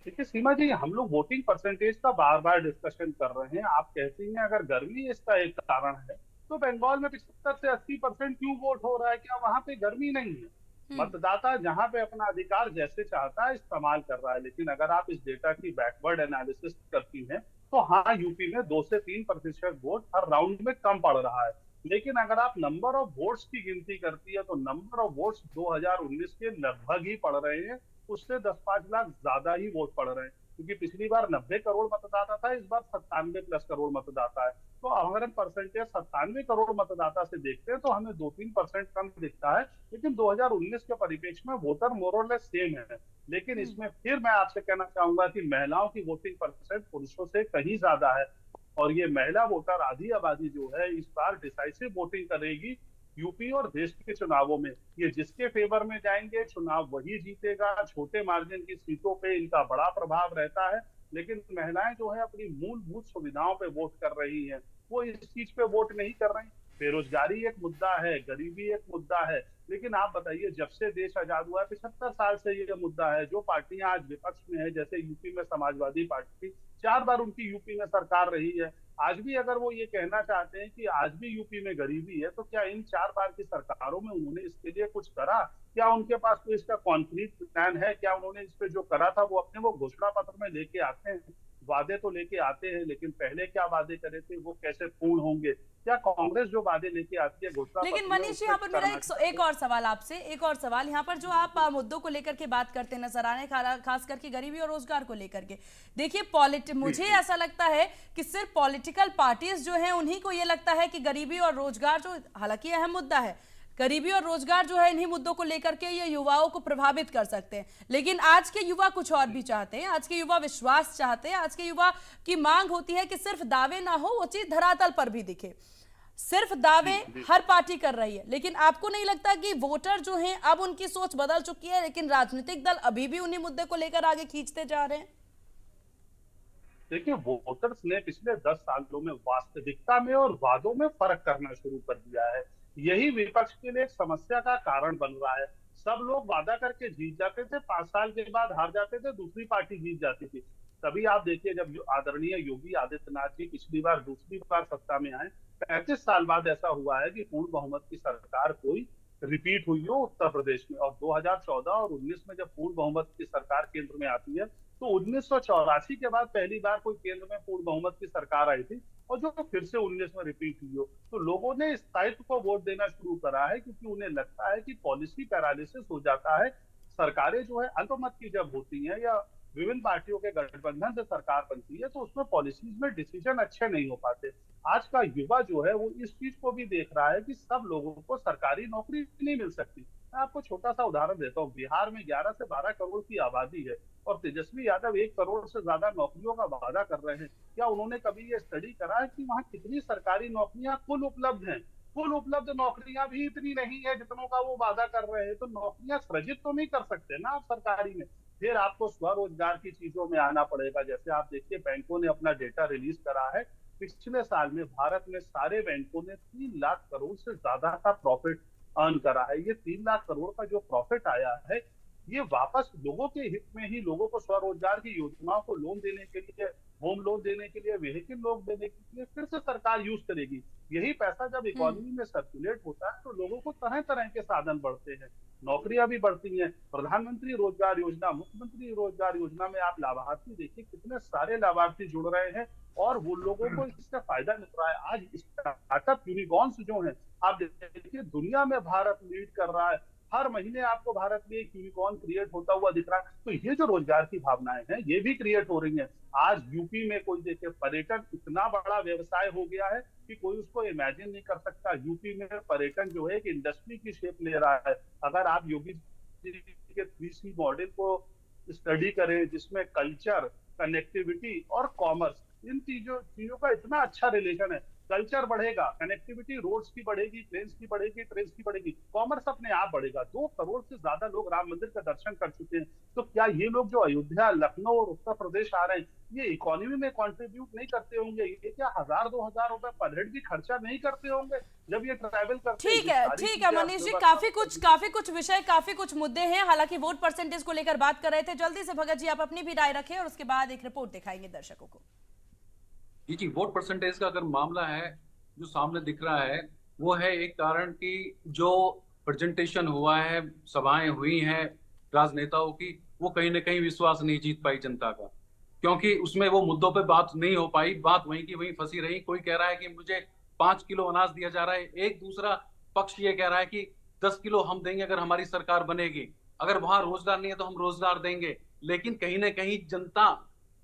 देखिए सीमा जी, हम लोग वोटिंग परसेंटेज का बार बार डिस्कशन कर रहे हैं। आप कहती हैं अगर गर्मी इसका एक कारण है, तो बंगाल में 75 से 80% क्यों वोट हो रहा है? क्या वहां पे गर्मी नहीं है? मतदाता जहां पे अपना अधिकार जैसे चाहता है इस्तेमाल कर रहा है। लेकिन अगर आप इस डेटा की बैकवर्ड एनालिसिस करती हैं तो हाँ, यूपी में 2 से 3% वोट हर राउंड में कम पड़ रहा है। लेकिन अगर आप नंबर ऑफ वोट्स की गिनती करती है तो नंबर ऑफ वोट्स 2019 के लगभग ही पड़ रहे हैं, उससे 10-5 लाख ज्यादा ही वोट पड़ रहे हैं, क्योंकि पिछली बार 90 करोड़ मतदाता था, इस बार 97+ करोड़ मतदाता है। तो अगर हम परसेंटेज 97 करोड़ मतदाता से देखते हैं तो हमें 2-3% कम दिखता है, लेकिन 2019 के परिप्रेक्ष्य में वोटर मोर और लेस सेम है। लेकिन इसमें फिर मैं आपसे कहना चाहूंगा कि महिलाओं की वोटिंग परसेंट पुरुषों से कहीं ज्यादा है, और ये महिला वोटर आधी आबादी जो है इस बार डिसाइसिव वोटिंग करेगी यूपी और देश के चुनावों में। ये जिसके फेवर में जाएंगे चुनाव वही जीतेगा। छोटे मार्जिन की सीटों पे इनका बड़ा प्रभाव रहता है, लेकिन महिलाएं जो है अपनी मूलभूत सुविधाओं पे वोट कर रही हैं, वो इस चीज पे वोट नहीं कर रही। बेरोजगारी एक मुद्दा है, गरीबी एक मुद्दा है, लेकिन आप बताइए जब से देश आजाद हुआ है 75 साल से ये मुद्दा है। जो पार्टियां आज विपक्ष में है, जैसे यूपी में समाजवादी पार्टी, 4 बार उनकी यूपी में सरकार रही है। आज भी अगर वो ये कहना चाहते हैं कि आज भी यूपी में गरीबी है, तो क्या इन 4 बार की सरकारों में उन्होंने इसके लिए कुछ करा? क्या उनके पास कोई इसका कॉन्क्रीट प्लान है? क्या उन्होंने इस पे जो करा था वो अपने वो घोषणा पत्र में लेके आते हैं? वादे तो लेके आते हैं, लेकिन पहले क्या वादे करे थे वो कैसे पूर्ण होंगे? क्या कांग्रेस जो वादे लेके आती है घोषणा पत्र में, लेकिन मनीष जी, यहाँ पर मेरा एक और सवाल आपसे, एक और सवाल यहाँ पर जो आप मुद्दों को लेकर के बात करते नजर आ रहे हैं, खास करके गरीबी और रोजगार को लेकर के, देखिए मुझे ऐसा लगता है कि सिर्फ पॉलिटिकल पार्टीज जो हैं उन्हीं को ये लगता है कि गरीबी और रोजगार जो हालांकि अहम मुद्दा है, गरीबी और रोजगार जो है इन्हीं मुद्दों को लेकर के ये युवाओं को प्रभावित कर सकते हैं। लेकिन आज के युवा कुछ और भी चाहते हैं, आज के युवा विश्वास चाहते हैं, आज के युवा की मांग होती है कि सिर्फ दावे ना हो, वो चीज धरातल पर भी दिखे। सिर्फ दावे हर पार्टी कर रही है, लेकिन आपको नहीं लगता कि वोटर जो हैं अब उनकी सोच बदल चुकी है, लेकिन राजनीतिक दल अभी भी उन्हीं मुद्दे को लेकर आगे खींचते जा रहे हैं? देखिए, वोटर्स ने पिछले 10 सालों में वास्तविकता में और वादों में फर्क करना शुरू कर दिया है। यही विपक्ष के लिए एक समस्या का कारण बन रहा है। सब लोग वादा करके जीत जाते थे, 5 साल के बाद हार जाते थे, दूसरी पार्टी जीत जाती थी। तभी आप देखिए जब आदरणीय योगी आदित्यनाथ जी पिछली बार दूसरी बार सत्ता में आए, 35 साल बाद ऐसा हुआ है कि पूर्ण बहुमत की सरकार कोई रिपीट हुई हो उत्तर प्रदेश में। और 2014 और 19 में जब पूर्ण बहुमत की सरकार केंद्र में आती है, तो 1984 के बाद पहली बार कोई केंद्र में पूर्ण बहुमत की सरकार आई थी, और जो फिर से 19 में रिपीट हुई हो। तो लोगों ने स्थायित्व को वोट देना शुरू करा है, क्योंकि उन्हें लगता है कि पॉलिसी पैरालिसिस हो जाता है। सरकारें जो है अल्पमत की जब होती हैं या विभिन्न पार्टियों के गठबंधन से सरकार बनती है, तो उसमें पॉलिसीज में डिसीजन अच्छे नहीं हो पाते। आज का युवा जो है वो इस चीज को भी देख रहा है कि सब लोगों को सरकारी नौकरी नहीं मिल सकती। मैं आपको छोटा सा उदाहरण देता हूँ। बिहार में 11 से 12 करोड़ की आबादी है, और तेजस्वी यादव 1 करोड़ से ज्यादा नौकरियों का वादा कर रहे हैं। क्या उन्होंने कभी ये स्टडी करा है कि वहाँ कितनी सरकारी नौकरियां कुल उपलब्ध हैं? कुल उपलब्ध नौकरियां भी इतनी नहीं है जितनों का वो वादा कर रहे हैं। तो नौकरियां सृजित तो नहीं कर सकते ना आप सरकारी में। फिर आपको स्वरोजगार की चीजों में आना पड़ेगा। जैसे आप देखिए, बैंकों ने अपना डेटा रिलीज करा है। पिछले साल में भारत में सारे बैंकों ने 3 लाख करोड़ से ज्यादा का प्रॉफिट अर्न करा है। ये 3 लाख करोड़ का जो प्रॉफिट आया है, ये वापस लोगों के हित में ही, लोगों को स्वरोजगार की योजनाओं को लोन देने के लिए, होम लोन देने के लिए, व्हीकल लोन देने के लिए फिर से सरकार यूज करेगी। यही पैसा जब इकोनॉमी में सर्कुलेट होता है, तो लोगों को तरह तरह के साधन बढ़ते हैं, नौकरियां भी बढ़ती हैं। प्रधानमंत्री रोजगार योजना, मुख्यमंत्री रोजगार योजना में आप लाभार्थी देखिए, कितने सारे लाभार्थी जुड़ रहे हैं और वो लोगों को इससे फायदा मिल रहा है। आज स्टार्टअप यूनिकॉर्न्स जो हैं, आप देखिए दुनिया में भारत लीड कर रहा है। हर महीने आपको भारत में एक यूनिकॉर्न क्रिएट होता हुआ दिख रहा है। तो ये जो रोजगार की भावनाएं हैं, ये भी क्रिएट हो रही हैं। आज यूपी में कोई देखिए, पर्यटन इतना बड़ा व्यवसाय हो गया है कि कोई उसको इमेजिन नहीं कर सकता। यूपी में पर्यटन जो है एक इंडस्ट्री की शेप ले रहा है। अगर आप योगी जी के 3C मॉडल को स्टडी करें, जिसमें कल्चर, कनेक्टिविटी और कॉमर्स, इन चीजों का इतना अच्छा रिलेशन है। कल्चर बढ़ेगा, कनेक्टिविटी रोड्स की बढ़ेगी, प्लेन्स की बढ़ेगी, ट्रेन्स की बढ़ेगी, कॉमर्स अपने आप बढ़ेगा। 2 करोड़ से ज्यादा लोग राम मंदिर का दर्शन कर चुके हैं। तो क्या ये लोग जो अयोध्या, लखनऊ और उत्तर प्रदेश आ रहे हैं, ये इकोनॉमी में कंट्रीब्यूट नहीं करते होंगे? ये क्या 1000-2000 रुपए पर हेड भी खर्चा नहीं करते होंगे जब ये ट्रैवल करते हैं? ठीक है मनीष जी, काफी कुछ विषय, काफी कुछ मुद्दे हैं। हालांकि वोट परसेंटेज को लेकर बात कर रहे थे। जल्दी से भगत जी आप अपनी भी राय रखें और उसके बाद एक रिपोर्ट दिखाएंगे दर्शकों को। जी, वोट परसेंटेज का अगर मामला है जो सामने दिख रहा है, वो है एक कारण कि जो प्रेजेंटेशन हुआ है, सभाएं हुई हैं राजनेताओं की, वो कहीं ना कहीं विश्वास नहीं जीत पाई जनता का, क्योंकि उसमें वो मुद्दों पे बात नहीं हो पाई। बात वहीं की वहीं फंसी रही। कोई कह रहा है कि मुझे 5 किलो अनाज दिया जा रहा है, एक दूसरा पक्ष ये कह रहा है कि 10 किलो हम देंगे अगर हमारी सरकार बनेगी, अगर वहां रोजगार नहीं है तो हम रोजगार देंगे। लेकिन कहीं ना कहीं जनता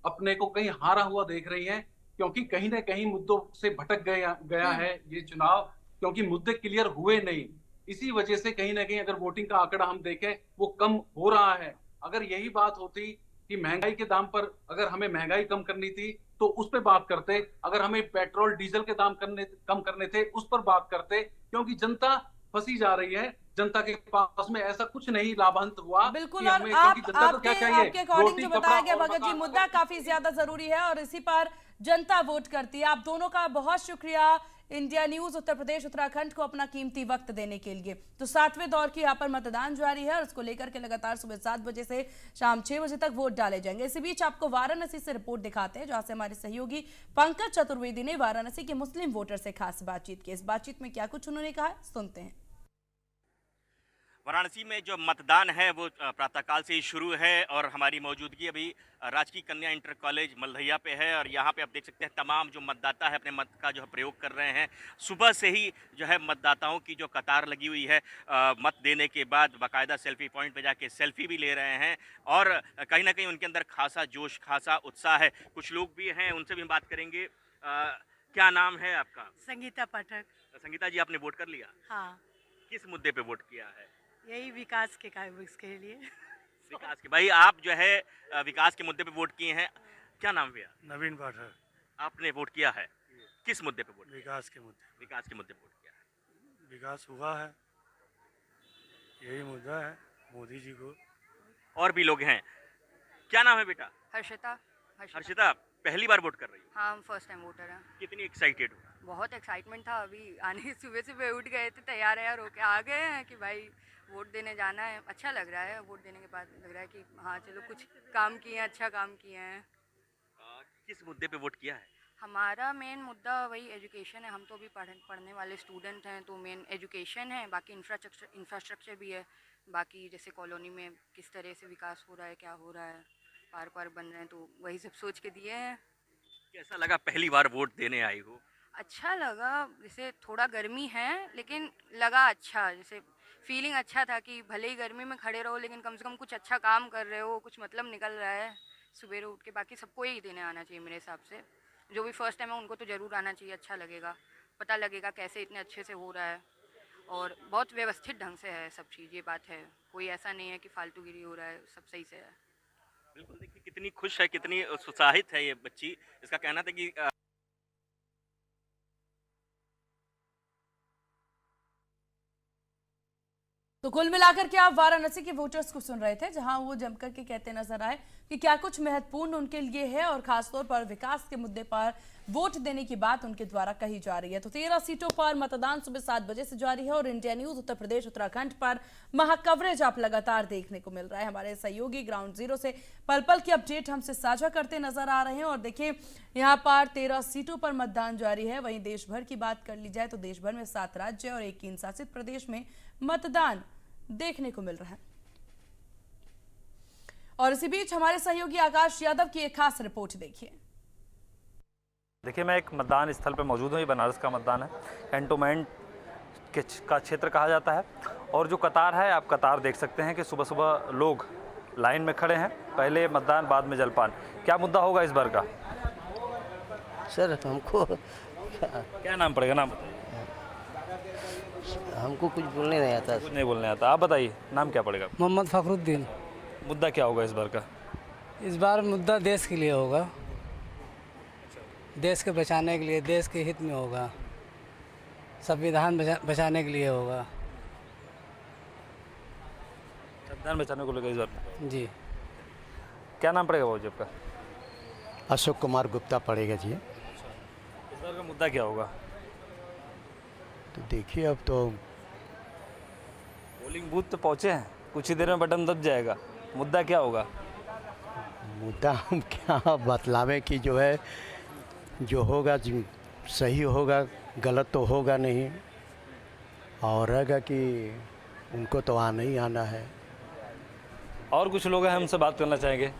अपने को कहीं हारा हुआ देख रही है, क्योंकि कहीं ना कहीं मुद्दों से भटक गया है ये चुनाव, क्योंकि मुद्दे क्लियर हुए नहीं। इसी वजह से कहीं ना कहीं अगर वोटिंग का आंकड़ा हम देखें, वो कम हो रहा है। अगर यही बात होती कि महंगाई के दाम पर, अगर हमें महंगाई कम करनी थी तो उस पर बात करते, अगर हमें पेट्रोल डीजल के दाम कम करने थे उस पर बात करते, क्योंकि जनता फंसी जा रही है जनता के पास में। ऐसा कुछ नहीं लाभांत हुआ बिल्कुल। कि और हमें, क्योंकि जनता को क्या चाहिए, आपके अकॉर्डिंग रोटी, जो बताया कपड़ा गया और भगत जी, मकान। मुद्दा काफी ज्यादा जरूरी है और इसी पर जनता वोट करती है। आप दोनों का बहुत शुक्रिया, इंडिया न्यूज उत्तर प्रदेश उत्तराखंड को अपना कीमती वक्त देने के लिए। तो 7वें दौर की यहाँ पर मतदान जारी है और उसको लेकर के लगातार सुबह 7 बजे से शाम 6 बजे तक वोट डाले जाएंगे। इसी बीच आपको वाराणसी से रिपोर्ट दिखाते हैं, जहां से हमारे सहयोगी पंकज चतुर्वेदी ने वाराणसी के मुस्लिम वोटर से खास बातचीत की। इस बातचीत में क्या कुछ उन्होंने कहा, सुनते हैं। वाराणसी में जो मतदान है वो प्रातःकाल से ही शुरू है और हमारी मौजूदगी अभी राजकीय कन्या इंटर कॉलेज मल्हैया पे है और यहाँ पे आप देख सकते हैं तमाम जो मतदाता है अपने मत का जो है प्रयोग कर रहे हैं। सुबह से ही जो है मतदाताओं की जो कतार लगी हुई है, मत देने के बाद बाकायदा सेल्फी पॉइंट पे जाके सेल्फी भी ले रहे हैं और कहीं ना कहीं उनके अंदर खासा जोश, खासा उत्साह है। कुछ लोग भी हैं, उनसे भी बात करेंगे। क्या नाम है आपका? संगीता पाठक। संगीता जी, आपने वोट कर लिया? हाँ। किस मुद्दे पे वोट किया है? यही विकास के लिए। विकास के। भाई आप जो है विकास के मुद्दे पे वोट किए हैं, क्या नाम भैया? नवीन पाठक। आपने वोट किया है, किस मुद्दे पे वोट? विकास के मुद्दे। विकास के मुद्दे पे वोट किया है। विकास हुआ है, यही मुद्दा है मोदी जी को। और भी लोग हैं, क्या नाम है बेटा? हर्षिता। हर्षिता, पहली बार वोट कर रही हो? हाँ, हम फर्स्ट टाइम वोटर हैं। कितनी एक्साइटेड हो? बहुत एक्साइटमेंट था। अभी आने सुबह उठ गए थे, तैयार यार होके आ गए हैं कि भाई वोट देने जाना है। अच्छा लग रहा है, वोट देने के बाद लग रहा है कि हाँ चलो कुछ काम किए हैं, अच्छा काम किए हैं। किस मुद्दे पे वोट किया है? हमारा मेन मुद्दा वही एजुकेशन है। हम तो अभी पढ़ने वाले स्टूडेंट हैं, तो मेन एजुकेशन है। बाकी इंफ्रास्ट्रक्चर भी है। बाकी जैसे कॉलोनी में किस तरह से विकास हो रहा है, क्या हो रहा है, पार्क बन रहे हैं, तो वही सब सोच के दिए हैं। कैसा लगा पहली बार वोट देने आई हो? अच्छा लगा। जैसे थोड़ा गर्मी है लेकिन लगा अच्छा, जैसे फीलिंग अच्छा था कि भले ही गर्मी में खड़े रहो लेकिन कम से कम कुछ अच्छा काम कर रहे हो, कुछ मतलब निकल रहा है सुबह उठ के। बाकी सबको ही देने आना चाहिए मेरे हिसाब से। जो भी फर्स्ट टाइम है उनको तो ज़रूर आना चाहिए। अच्छा लगेगा, पता लगेगा कैसे इतने अच्छे से हो रहा है और बहुत व्यवस्थित ढंग से है सब चीज़। ये बात है, कोई ऐसा नहीं है कि फालतूगिरी हो रहा है, सब सही से है। बिल्कुल। देखिए कितनी खुश है, कितनी उत्साहित है ये बच्ची। इसका कहना था कि तो कुल मिलाकर के आप वाराणसी के वोटर्स को सुन रहे थे, जहां वो जमकर के कहते नजर आए कि क्या कुछ महत्वपूर्ण उनके लिए है और खासतौर पर विकास के मुद्दे पर वोट देने की बात उनके द्वारा कही जा रही है। तो 13 सीटों पर मतदान सुबह 7 बजे से जारी है और इंडिया न्यूज उत्तर प्रदेश उत्तराखंड पर महा कवरेज आप लगातार देखने को मिल रहा है। हमारे सहयोगी ग्राउंड जीरो से पल पल की अपडेट हमसे साझा करते नजर आ रहे हैं। और देखिए यहाँ पर 13 सीटों पर मतदान जारी है। वहीं देश भर की बात कर ली जाए तो देश भर में 7 राज्य और एक केंद्र शासित प्रदेश में मतदान देखने को मिल रहा है। और इसी बीच हमारे सहयोगी आकाश यादव की एक खास रिपोर्ट देखिए। देखिए, मैं एक मतदान स्थल पर मौजूद हूँ। ये बनारस का मतदान है, कैंटोनमेंट का क्षेत्र कहा जाता है। और जो कतार है, आप कतार देख सकते हैं कि सुबह सुबह लोग लाइन में खड़े हैं। पहले मतदान, बाद में जलपान। क्या मुद्दा होगा इस बार का? सर हमको क्या नाम पड़ेगा? नाम हमको कुछ बोलने नहीं आता। कुछ नहीं बोलने आता। आप बताइए, नाम क्या पड़ेगा? मोहम्मद फखरुद्दीन। मुद्दा क्या होगा इस बार का? इस बार मुद्दा देश के लिए होगा, देश के बचाने के लिए, देश के हित में होगा, संविधान बचाने के लिए होगा। संविधान बचाने को लेकर इस बार? जी। क्या नाम पड़ेगा भाजी आपका? अशोक कुमार गुप्ता पड़ेगा जी। इस बार का मुद्दा क्या होगा? तो देखिए, अब तो पोलिंग बूथ तो पहुंचे हैं, कुछ ही देर में बटन दब जाएगा। मुद्दा क्या होगा? मुद्दा हम क्या बतलावें कि जो है, जो होगा सही होगा, गलत तो होगा नहीं। और रहेगा कि उनको तो आना ही आना है। और कुछ लोग हैं, हमसे बात करना चाहेंगे।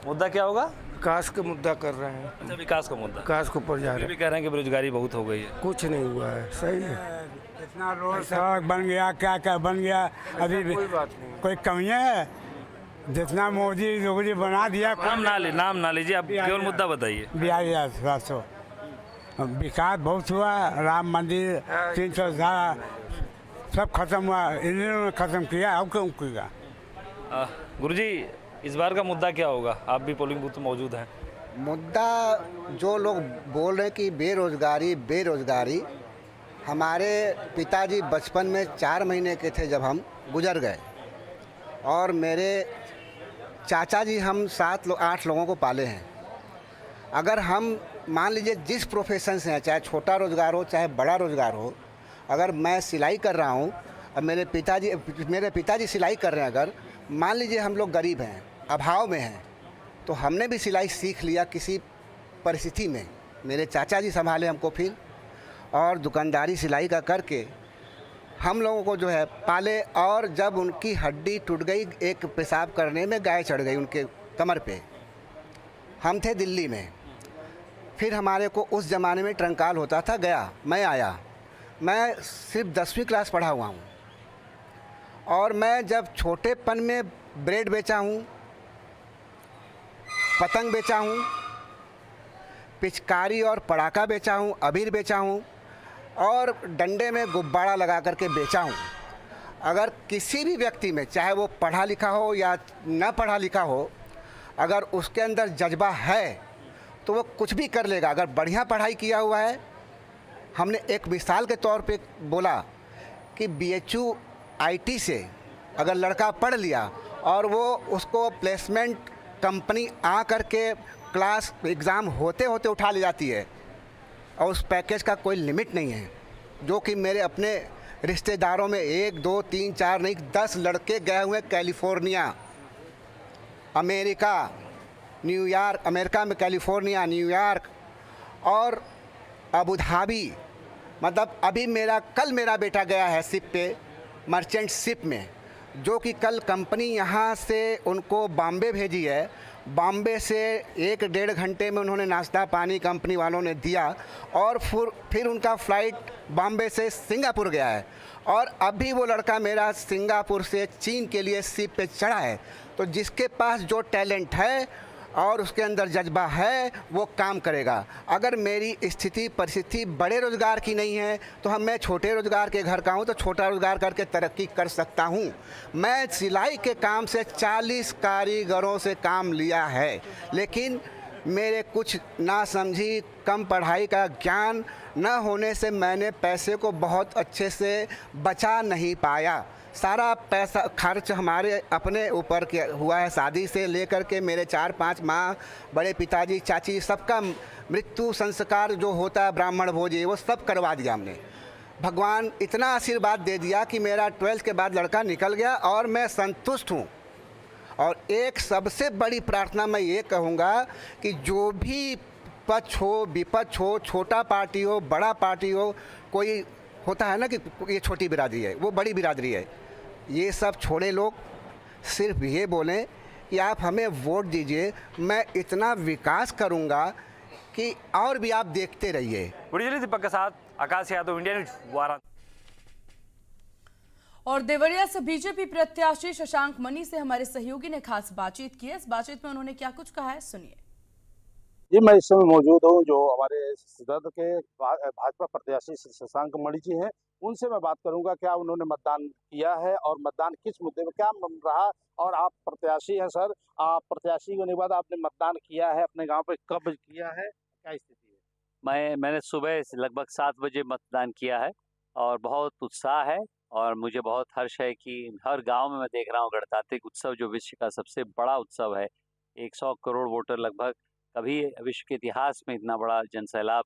मुद्दा क्या होगा? विकास का मुद्दा कर रहे हैं। अच्छा, विकास का मुद्दा। विकास को ऊपर जा रहे हैं। भी कह रहे हैं कि बेरोजगारी बहुत हो गई है। कुछ नहीं हुआ है, सही है। इतना रोड सड़क बन गया, क्या क्या बन गया, अभी कोई बात नहीं, कोई कमियां है? जितना मोदी योगी बना दिया। नाम ना लीजिए, आप केवल मुद्दा बताइए। 42,700 विकास बहुत हुआ। राम मंदिर 300 सब खत्म हुआ, इन्होंने खत्म किया, अब क्यों किया? गुरुजी, इस बार का मुद्दा क्या होगा? आप भी पोलिंग बूथ में मौजूद हैं। मुद्दा जो लोग बोल रहे हैं कि बेरोजगारी हमारे पिताजी बचपन में 4 महीने के थे जब हम गुजर गए, और मेरे चाचा जी हम 8 लोगों को पाले हैं। अगर हम मान लीजिए जिस प्रोफेशन से हैं, चाहे छोटा रोज़गार हो चाहे बड़ा रोज़गार हो, अगर मैं सिलाई कर रहा हूँ और मेरे पिताजी सिलाई कर रहे हैं, अगर मान लीजिए हम लोग गरीब हैं, अभाव में हैं, तो हमने भी सिलाई सीख लिया किसी परिस्थिति में। मेरे चाचा जी संभाले हमको फिर, और दुकानदारी सिलाई का करके हम लोगों को जो है पाले। और जब उनकी हड्डी टूट गई, एक पेशाब करने में गाय चढ़ गई उनके कमर पे, हम थे दिल्ली में। फिर हमारे को उस ज़माने में ट्रंकाल होता था, गया, मैं आया। मैं सिर्फ 10वीं क्लास पढ़ा हुआ हूँ, और मैं जब छोटेपन में ब्रेड बेचा हूँ, पतंग बेचा हूँ, पिचकारी और पटाखा बेचा हूँ, अबीर बेचा हूँ, और डंडे में गुब्बारा लगा करके बेचा हूँ। अगर किसी भी व्यक्ति में, चाहे वो पढ़ा लिखा हो या न पढ़ा लिखा हो, अगर उसके अंदर जज्बा है तो वो कुछ भी कर लेगा। अगर बढ़िया पढ़ाई किया हुआ है, हमने एक मिसाल के तौर पे बोला कि BHU IT से अगर लड़का पढ़ लिया और वो उसको प्लेसमेंट कंपनी आ करके क्लास एग्ज़ाम होते होते उठा ले जाती है, और उस पैकेज का कोई लिमिट नहीं है। जो कि मेरे अपने रिश्तेदारों में 1 2 3 4 नहीं 10 लड़के गए हुए कैलिफोर्निया, अमेरिका, न्यूयॉर्क, अमेरिका में कैलिफोर्निया, न्यूयॉर्क और अबू धाबी। मतलब अभी कल मेरा बेटा गया है शिप पे, मर्चेंट शिप में, जो कि कल कंपनी यहाँ से उनको बॉम्बे भेजी है। बॉम्बे से 1-1.5 घंटे में उन्होंने नाश्ता पानी कंपनी वालों ने दिया, और फिर उनका फ़्लाइट बॉम्बे से सिंगापुर गया है, और अभी वो लड़का मेरा सिंगापुर से चीन के लिए शिप पे चढ़ा है। तो जिसके पास जो टैलेंट है और उसके अंदर जज्बा है, वो काम करेगा। अगर मेरी स्थिति परिस्थिति बड़े रोज़गार की नहीं है, तो मैं छोटे रोज़गार के घर का हूँ, तो छोटा रोज़गार करके तरक्की कर सकता हूँ। मैं सिलाई के काम से 40 कारीगरों से काम लिया है, लेकिन मेरे कुछ ना समझी, कम पढ़ाई का ज्ञान न होने से मैंने पैसे को बहुत अच्छे से बचा नहीं पाया। सारा पैसा खर्च हमारे अपने ऊपर के हुआ है। शादी से लेकर के मेरे 4-5 माँ, बड़े पिताजी, चाची, सबका मृत्यु संस्कार जो होता है ब्राह्मण भोज, वो सब करवा दिया हमने। भगवान इतना आशीर्वाद दे दिया कि मेरा 12th के बाद लड़का निकल गया, और मैं संतुष्ट हूँ। और एक सबसे बड़ी प्रार्थना मैं ये कहूँगा कि जो भी पक्ष हो, विपक्ष हो, छोटा पार्टी हो, बड़ा पार्टी हो, कोई होता है ना कि ये छोटी बिरादरी है, वो बड़ी बिरादरी है, ये सब छोड़े लोग। सिर्फ ये बोलें कि आप हमें वोट दीजिए, मैं इतना विकास करूँगा कि और भी आप देखते रहिए। वीडियो दीपक के साथ आकाश यादव, इंडिया न्यूज, वाराणसी। और देवरिया से बीजेपी प्रत्याशी शशांक मनी से हमारे सहयोगी ने खास बातचीत की है। इस बातचीत में उन्होंने क्या कुछ कहा है, सुनिए। जी, मैं इस समय मौजूद हूँ जो हमारे सदर के भाजपा प्रत्याशी शशांक मणि जी हैं, उनसे मैं बात करूंगा क्या उन्होंने मतदान किया है और मतदान किस मुद्दे में क्या रहा। और आप प्रत्याशी हैं सर, आप प्रत्याशी होने के बाद आपने मतदान किया है अपने गांव पे, कब किया है, क्या स्थिति है? मैंने सुबह लगभग 7 बजे मतदान किया है, और बहुत उत्साह है, और मुझे बहुत हर्ष है कि हर गांव में मैं देख रहा हूँ गणतांत्रिक उत्सव जो विश्व का सबसे बड़ा उत्सव है। 100 करोड़ वोटर लगभग, कभी विश्व के इतिहास में इतना बड़ा जनसैलाब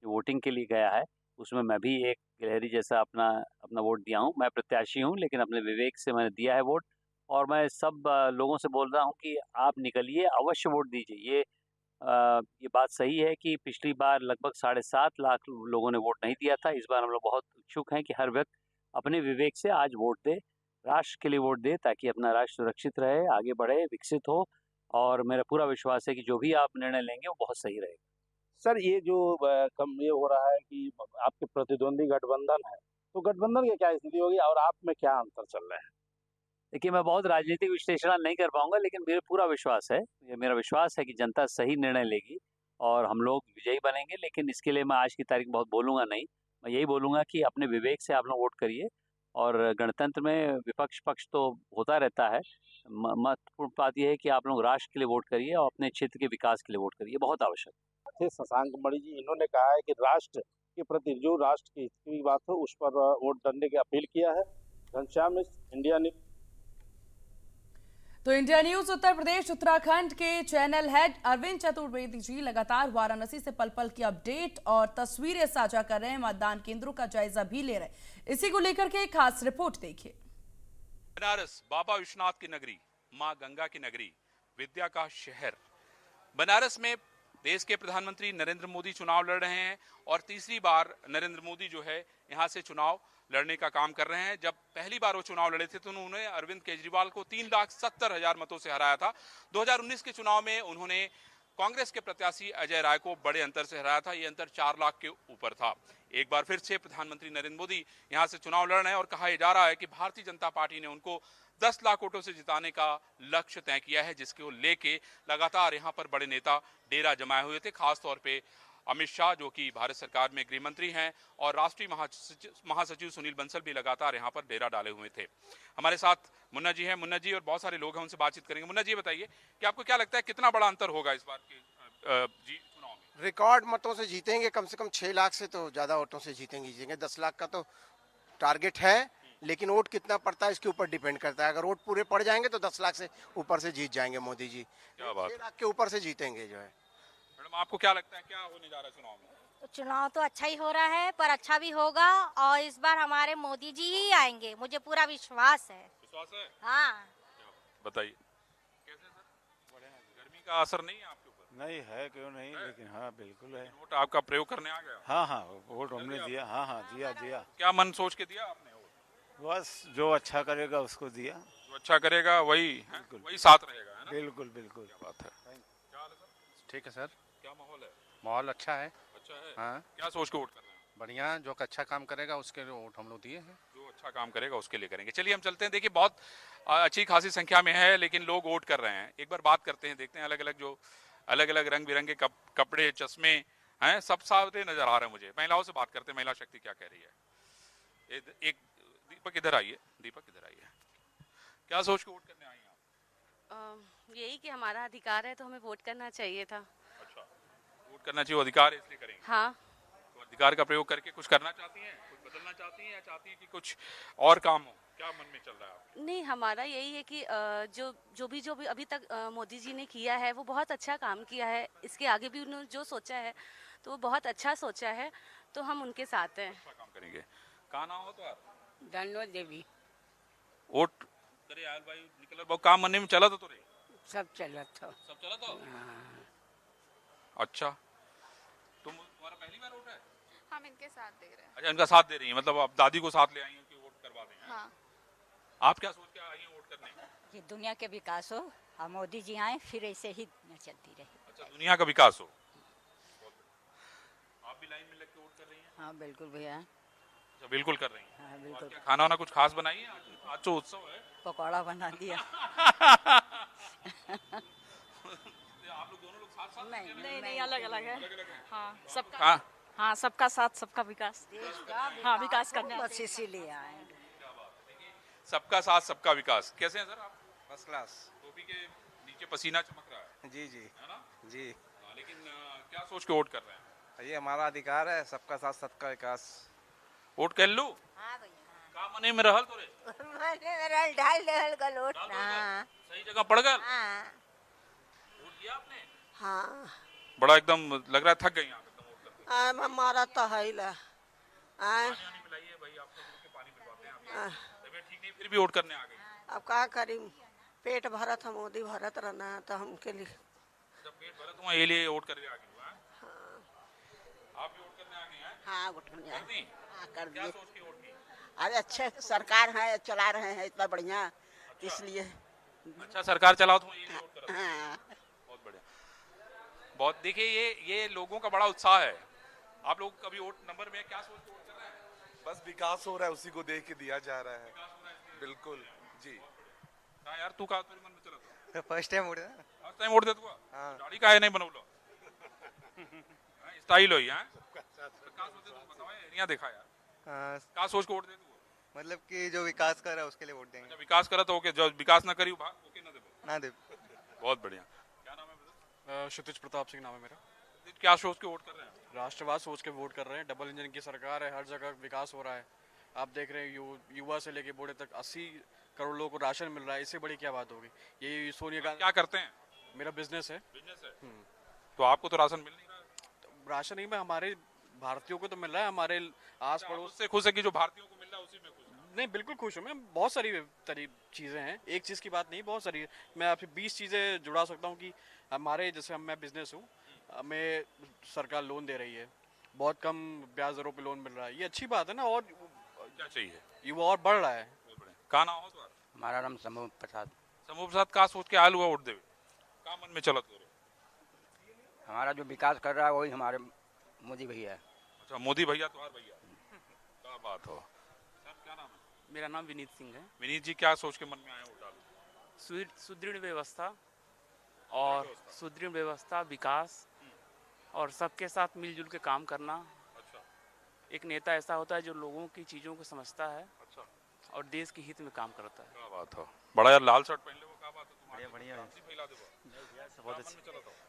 जो वोटिंग के लिए गया है, उसमें मैं भी एक गिलहरी जैसा अपना वोट दिया हूँ। मैं प्रत्याशी हूँ, लेकिन अपने विवेक से मैंने दिया है वोट, और मैं सब लोगों से बोल रहा हूँ कि आप निकलिए, अवश्य वोट दीजिए। ये बात सही है कि पिछली बार लगभग 7.5 लाख लोगों ने वोट नहीं दिया था। इस बार हम लोग बहुत इच्छुक हैं कि हर व्यक्ति अपने विवेक से आज वोट दे, राष्ट्र के लिए वोट दे, ताकि अपना राष्ट्र सुरक्षित रहे, आगे बढ़े, विकसित हो। और मेरा पूरा विश्वास है कि जो भी आप निर्णय लेंगे वो बहुत सही रहेगा। सर, ये जो ये हो रहा है कि आपके प्रतिद्वंदी गठबंधन है, तो गठबंधन की क्या स्थिति होगी और आप में क्या अंतर चल रहे हैं? देखिए, मैं बहुत राजनीतिक विश्लेषण नहीं कर पाऊंगा, लेकिन मेरा पूरा विश्वास है, ये मेरा विश्वास है कि जनता सही निर्णय लेगी और हम लोग विजयी बनेंगे। लेकिन इसके लिए मैं आज की तारीख बहुत बोलूँगा नहीं, मैं यही बोलूँगा कि अपने विवेक से आप लोग वोट करिए। और गणतंत्र में विपक्ष पक्ष तो होता रहता है, महत्वपूर्ण बात यह है कि आप लोग राष्ट्र के लिए वोट करिए और अपने क्षेत्र के विकास के लिए वोट करिए, बहुत आवश्यक। थे शशांक मणि जी। इन्होंने कहा है कि राष्ट्र के प्रति जो राष्ट्र की हित की बात हो उस पर वोट डालने की अपील किया है। घनश्याम मिश्र, इंडिया न्यूज। तो इंडिया न्यूज उत्तर प्रदेश उत्तराखंड के चैनल हेड अरविंद चतुर्वेदी जी लगातार वाराणसी से पल पल की अपडेट और तस्वीरें साझा कर रहे हैं, मतदान केंद्रों का जायजा भी ले रहे हैं। इसी को लेकर के एक खास रिपोर्ट देखिए। बनारस बाबा विश्वनाथ की नगरी, मां गंगा की नगरी, विद्या का शहर। बनारस में देश के प्रधानमंत्री नरेंद्र मोदी चुनाव लड़ रहे हैं और तीसरी बार नरेंद्र मोदी जो है यहां से चुनाव लड़ने का काम कर रहे हैं। जब पहली बार वो चुनाव लड़े थे तो उन्होंने अरविंद केजरीवाल को 3,70,000 मतों से हराया था। 2019 के चुनाव में उन्होंने कांग्रेस के प्रत्याशी अजय राय को बड़े अंतर से हराया था। ये अंतर 4 लाख के ऊपर था। एक बार फिर से प्रधानमंत्री नरेंद्र मोदी यहां से चुनाव लड़ रहे हैं और कहा जा रहा है कि भारतीय जनता पार्टी ने उनको 10 लाख वोटों से जिताने का लक्ष्य तय किया है, जिसको लेके लगातार यहां पर बड़े नेता डेरा जमाए हुए थे। खासतौर पे अमित शाह जो कि भारत सरकार में गृह मंत्री हैं और राष्ट्रीय महासचिव सुनील बंसल भी लगातार यहां पर डेरा डाले हुए थे। हमारे साथ मुन्ना जी हैं। मुन्ना जी और बहुत सारे लोग हैं, उनसे बातचीत करेंगे। मुन्ना जी बताइए कि आपको क्या लगता है कितना बड़ा अंतर होगा इस बार के चुनाव में? रिकॉर्ड मतों से जीतेंगे, कम से कम 6 लाख से तो ज्यादा वोटों से जीतेंगे। 10 लाख का तो टारगेट है, लेकिन वोट कितना पड़ता है इसके ऊपर डिपेंड करता है। अगर वोट पूरे पड़ जाएंगे तो 10 लाख से ऊपर से जीत जाएंगे मोदी जी। 6 लाख के ऊपर से जीतेंगे जो है। मैडम आपको क्या लगता है क्या होने जा रहा है चुनाव में? तो चुनाव तो अच्छा ही हो रहा है, पर अच्छा भी होगा और इस बार हमारे मोदी जी ही आएंगे, मुझे पूरा विश्वास है। विश्वास है? हाँ। बताइए कैसे सर? गर्मी का असर नहीं है आपके ऊपर? नहीं है, क्यों नहीं, लेकिन हाँ बिल्कुल है। वोट आपका प्रयोग करने आ गया? हाँ हाँ, वोट हमने दिया। हाँ हाँ, दिया। क्या मन सोच के दिया आपने? बस जो अच्छा करेगा उसको दिया। जो अच्छा करेगा वही साथ रहेगा, है ना? बिल्कुल बिल्कुल। क्या बात है। क्या हाल है सर? ठीक है सर। क्या माहौल है? माहौल अच्छा है। अच्छा है? हाँ। क्या सोच के वोट कर रहे हैं? बढ़िया, जो अच्छा काम करेगा उसके लिए वोट हम लोग दिए हैं। जो अच्छा काम करेगा उसके लिए करेंगे। चलिए हम चलते हैं। देखिए बहुत अच्छी खासी संख्या में है, लेकिन लोग वोट कर रहे हैं। एक बार बात करते हैं, देखते हैं अलग अलग रंग बिरंगे कपड़े, चश्मे हैं, सब सारे नजर आ रहे हैं मुझे। महिलाओं से बात करते हैं, महिला शक्ति क्या कह रही है। एक दीपक इधर आइए। क्या सोच के वोट करने आई हैं आप? यही कि हमारा अधिकार है तो हमें वोट करना चाहिए था। अच्छा, वोट करना चाहिए, अधिकार है इसलिए करेंगे। हाँ। तो अधिकार का प्रयोग करके कुछ करना चाहती हैं, कुछ बदलना चाहती हैं, या चाहती हैं कि कुछ और काम हो? क्या मन में चल रहा है आपके? नहीं, हमारा यही है कि जो भी अभी तक मोदी जी ने किया है वो बहुत अच्छा काम किया है। इसके आगे भी उन्होंने जो सोचा है तो वो बहुत अच्छा सोचा है, तो हम उनके साथ हैं। अच्छा काम करेंगे। कहाँ नाम हो तो आप? धनोज देवी। वोट करे आयल भाई निकल बहुत काम मनने में चला तो रे? सब चला था। सब चला था? अच्छा, तुम्हारा पहली बार वोट है? हम इनके साथ दे रहे हैं। अच्छा, इनका साथ दे रही हैं, मतलब आप दादी को साथ ले आई हैं कि वोट करवा दें। हाँ। आप क्या सोच के आई हैं वोट करने? कि दुनिया के विकास हो और मोदी जी आए, फिर ऐसे ही दुनिया चलती रहे। अच्छा, दुनिया का विकास हो। आप भी लाइन में लग के वोट कर रही हैं? हाँ बिल्कुल भैया। अच्छा, बिल्कुल कर रही हैं। हाँ बिल्कुल। क्या खाना वाना कुछ खास बनाई है आज तो उत्सव है? पकौड़ा बना दिया। आप लोग दोनों लोग साथ नहीं, अलग अलग है। हाँ, सबका साथ सबका विकास। हाँ, विकास करने बस इसीलिए आए। सबका साथ सबका विकास। कैसे हैं सर आप? First class. टोपी के नीचे पसीना चमक रहा है। जी, है ना? जी। लेकिन क्या सोच के वोट कर रहे हैं? ये हमारा अधिकार है, सबका साथ सबका विकास। वोट कर लूं? हाँ भैया। का मने में रहल तो रे? मने में रहल ढाल लेहल का लोट ना। सही जगह पड़ गए? हाँ। वोट किया आपने? हाँ। बड़ा एकदम लग रहा है थक गई आप एकदम वोट करके। हमारा तो है ला। पानी पिलाइए भाई, आप लोग के पानी पिलवाते हैं आप। तबीयत ठीक नहीं फिर भी वोट करने आ गई। अब क्या करी, पेट भरत हम मोदी भरत रहना है तो हमके लिए। जब पेट भरत हुआ ये लिए वोट करने आ गई हुआ। आप भी वोट करने आ गई हैं? हाँ, वोट करने आ गई। हाँ, कर दिए। क्या सोच के वोट की? अरे अच्छे सरकार है, चला रहे हैं इतना बढ़िया, इसलिए। अच्छा सरकार चलाओ तो ये वोट करो। हाँ। बहुत बढ़िया। बहुत देखिए ये लोगों का बड़ा उत्साह है। आप लोग कभी वोट नंबर में क्या सोच के वोट कर रहे हैं? बस विकास हो रहा है, उसी को देख के दिया जा रहा है। बिल्कुल जी। हाँ यार, तू का तेरे मन में चला था? First time vote. First time vote दे तू? हां। गाड़ी का है नहीं बनवलो। स्टाइल होई है। का सोच तू बताओ, एरिया देखा यार। हां, का सोच के वोट दे तू? मतलब कि जो विकास कर रहा है उसके लिए वोट देंगे। अच्छा, विकास करत हो के जो विकास ना करी ओके ना दे? ना दे। बहुत बढ़िया। क्या नाम है ब्रदर? क्षितिज प्रताप सिंह नाम है मेरा। क्या सोच के वोट कर रहे हैं? राष्ट्रवाद सोच के वोट कर रहे हैं। डबल इंजन की सरकार है, हर जगह विकास हो रहा है। आप देख रहे हैं युवा से लेके बूढ़े तक 80 करोड़ लोगों को राशन मिल रहा है। इससे बड़ी क्या बात होगी? ये सोनिया गांधी। क्या करते हैं? मेरा बिजनेस है। तो आपको तो राशन मिल नहीं रहा है? राशन नहीं, मैं हमारे भारतीयों को तो मिल रहा है, हमारे आस पड़ोस से खुश है कि जो भारतीयों को मिल रहा है उसी में खुश है? नहीं, बिल्कुल खुश हूँ मैं। बहुत सारी चीज़ें हैं, एक चीज़ की बात नहीं, बहुत सारी। मैं आपसे 20 चीज़ें जुड़ा सकता हूँ कि हमारे जैसे मैं बिजनेस हूँ, हमें सरकार लोन दे रही है, बहुत कम ब्याज दरों पे लोन मिल रहा है। ये अच्छी बात है ना। और क्या चाहिए? युवा और बढ़ रहा है। का नाम हो तुम्हारा? हमारा नाम समूह प्रसाद। समूह प्रसाद का सोच के आयल हुआ वोट देवे? का मन में चलत हो? हमारा जो विकास कर रहा है वही हमारे मोदी भैया है। अच्छा, मोदी भैया तुम्हारे भैया, क्या बात हो। सर क्या नाम है? मेरा नाम विनीत सिंह है। विनीत जी, क्या सोच के मन में आया वोट डालने? सुदृढ़ व्यवस्था और सुदृढ़ व्यवस्था, विकास और सबके साथ मिलजुल के काम करना। अच्छा। एक नेता ऐसा होता है जो लोगों की चीज़ों को समझता है। अच्छा। और देश के हित में काम करता है। क्या बात हो। बड़ा यार लाल शर्ट पहन ले, वो क्या बात है तुम्हारी? बढ़िया है। फैला दे बहुत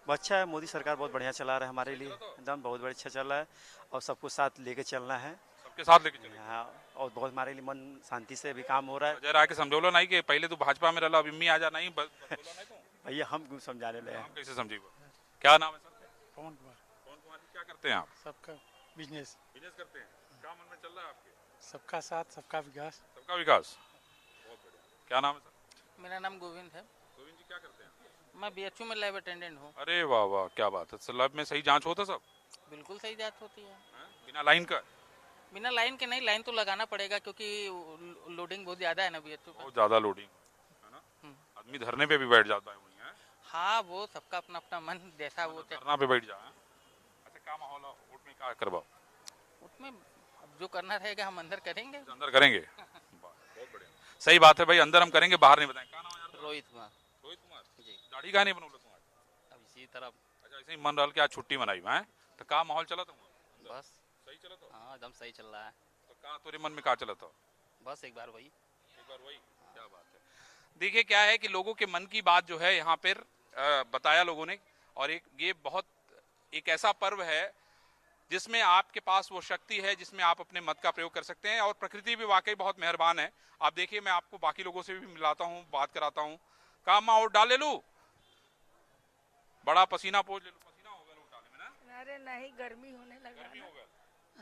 अच्छा है। मोदी सरकार बहुत बढ़िया चला रहा है हमारे लिए, एकदम बहुत अच्छा चल रहा है। और सबको साथ लेके चलना है, सबके साथ लेके चलना। हाँ, और बहुत हमारे लिए मन शांति से भी काम हो रहा है। जरा आके समझौलो नहीं कि पहले तो भाजपा में रहा, अब इम्मी आ जा नहीं भैया हम क्यों समझाने लगे? हम कैसे समझी? क्या नाम है सर? पवन कुमार। पवन कुमार जी, क्या करते हैं आप? सबका बिजनेस करते हैं। क्या मन में चल रहा है आपके? सबका साथ सबका विकास। सबका विकास, बहुत बढ़िया। क्या नाम है सर? मेरा नाम गोविंद है। गोविंद जी, क्या करते हैं? मैं बीएचयू में लैब अटेंडेंट हूँ। अरे वाह वाह, क्या बात है। लैब में सही जांच होता सब? बिल्कुल सही जांच होती है। बिना लाइन का? बिना लाइन के नहीं, लाइन तो लगाना पड़ेगा क्योंकि लोडिंग बहुत ज्यादा है ना बीएचयू पे। बहुत ज्यादा लोडिंग है ना, आदमी धरने पे भी बैठ जाता है वहीं है। हाँ, वो सबका अपना अपना मन जैसा वो धरना पे बैठ जाए। अच्छा, क्या माहौल है वोट में? क्या करवाओ? उसमें अब जो करना रहेगा हम अंदर करेंगे। अंदर करेंगे। बहुत बढ़िया, सही बात है भाई, अंदर हम करेंगे, बाहर नहीं बताएंगे। क्या नाम है यार? रोहित कुमार। रोहित कुमार जी। दाढ़ी का नहीं बनौला तुम्हारा? अब इसी तरह। अच्छा, ऐसे ही मन रहा कि आज छुट्टी मनाई है तो का माहौल चला था? बस सही चला था। हाँ, एकदम सही चल रहा है। तो कहाँ तेरे मन में क्या चला था? बस एक बार वही। क्या बात है। देखिए क्या है कि लोगों के मन की बात जो है यहाँ पर बताया लोगों ने। और ये बहुत एक ऐसा पर्व है जिसमें आपके पास वो शक्ति है जिसमें आप अपने मत का प्रयोग कर सकते हैं। और प्रकृति भी वाकई बहुत मेहरबान है। आप देखिए, मैं आपको बाकी लोगों से भी मिलाता हूँ, बात कराता हूँ। काम और डाल ले लू, बड़ा पसीना पोंछ ले लू। पसीना हो गया वोट डालने में ना? अरे नहीं, गर्मी होने लगा। गर्मी हो गया।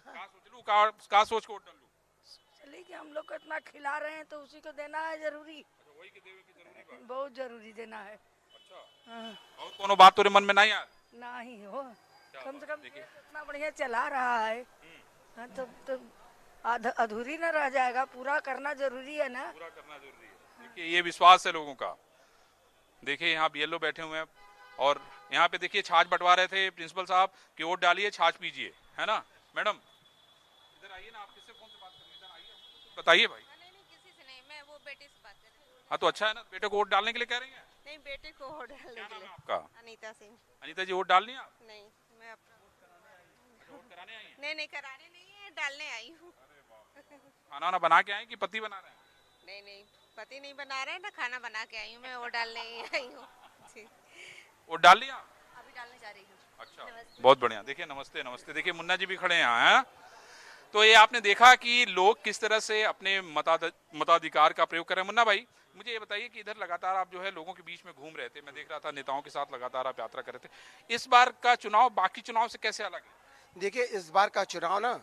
का सोच लू, का सोच के वोट डाल लू? चलिए कि हम लोग को इतना खिला रहे हैं तो उसी को देना है जरूरी। अच्छा, वही के देवे की जरूरी बात। बहुत जरूरी देना है। अच्छा। हाँ। और कोनो बात तेरे मन में नहीं आया? नहीं हो, कम से कम इतना बढ़िया चला रहा है। हाँ, तो अधूरी ना रह जाएगा, पूरा करना जरूरी है ना। पूरा करना जरूरी है। देखिए, ये विश्वास है लोगों का। देखिए यहाँ बीएलओ बैठे हुए हैं और यहाँ पे देखिए छाछ बंटवा रहे थे प्रिंसिपल साहब कि वोट डालिए, छाछ पीजिए, है ना। मैडम इधर आइए ना, आप किससे फोन से बात कर रहे हैं? इधर आइए, बताइए भाई। नहीं, किसी से नहीं, मैं वो बेटे से बात कर रही हूँ। हाँ, तो अच्छा है ना, बेटे को वोट डालने के लिए कह रही हैं? नहीं, बेटे को वोट डालने के लिए। आपका? अनीता सिंह। अनीता जी, वोट डालनी है आप? नहीं, मैं अपना वोट कराने आई हैं? नहीं, कराने नहीं है, डालने आई हूँ। खाना वाना बना के आए कि पति बना रहे हैं? नहीं, पति नहीं बना रहे हैं ना, खाना बना के आई हूँ। मैं वोट डालने आई हूँ। वोट डाल लिया? अभी डालने जा रही हूँ। अच्छा, बहुत बढ़िया। देखिए, नमस्ते नमस्ते। देखिए मुन्ना जी भी खड़े हैं यहाँ। तो ये आपने देखा कि लोग किस तरह से अपने मताधिकार का प्रयोग कर रहे हैं। मुन्ना भाई, मुझे ये बताइए कि इधर लगातार आप जो है लोगों के बीच में घूम रहे थे, मैं देख रहा था नेताओं के साथ लगातार आप यात्रा कर रहे थे। इस बार का चुनाव बाकी चुनाव से कैसे अलग है? देखिए, इस बार का चुनाव ना,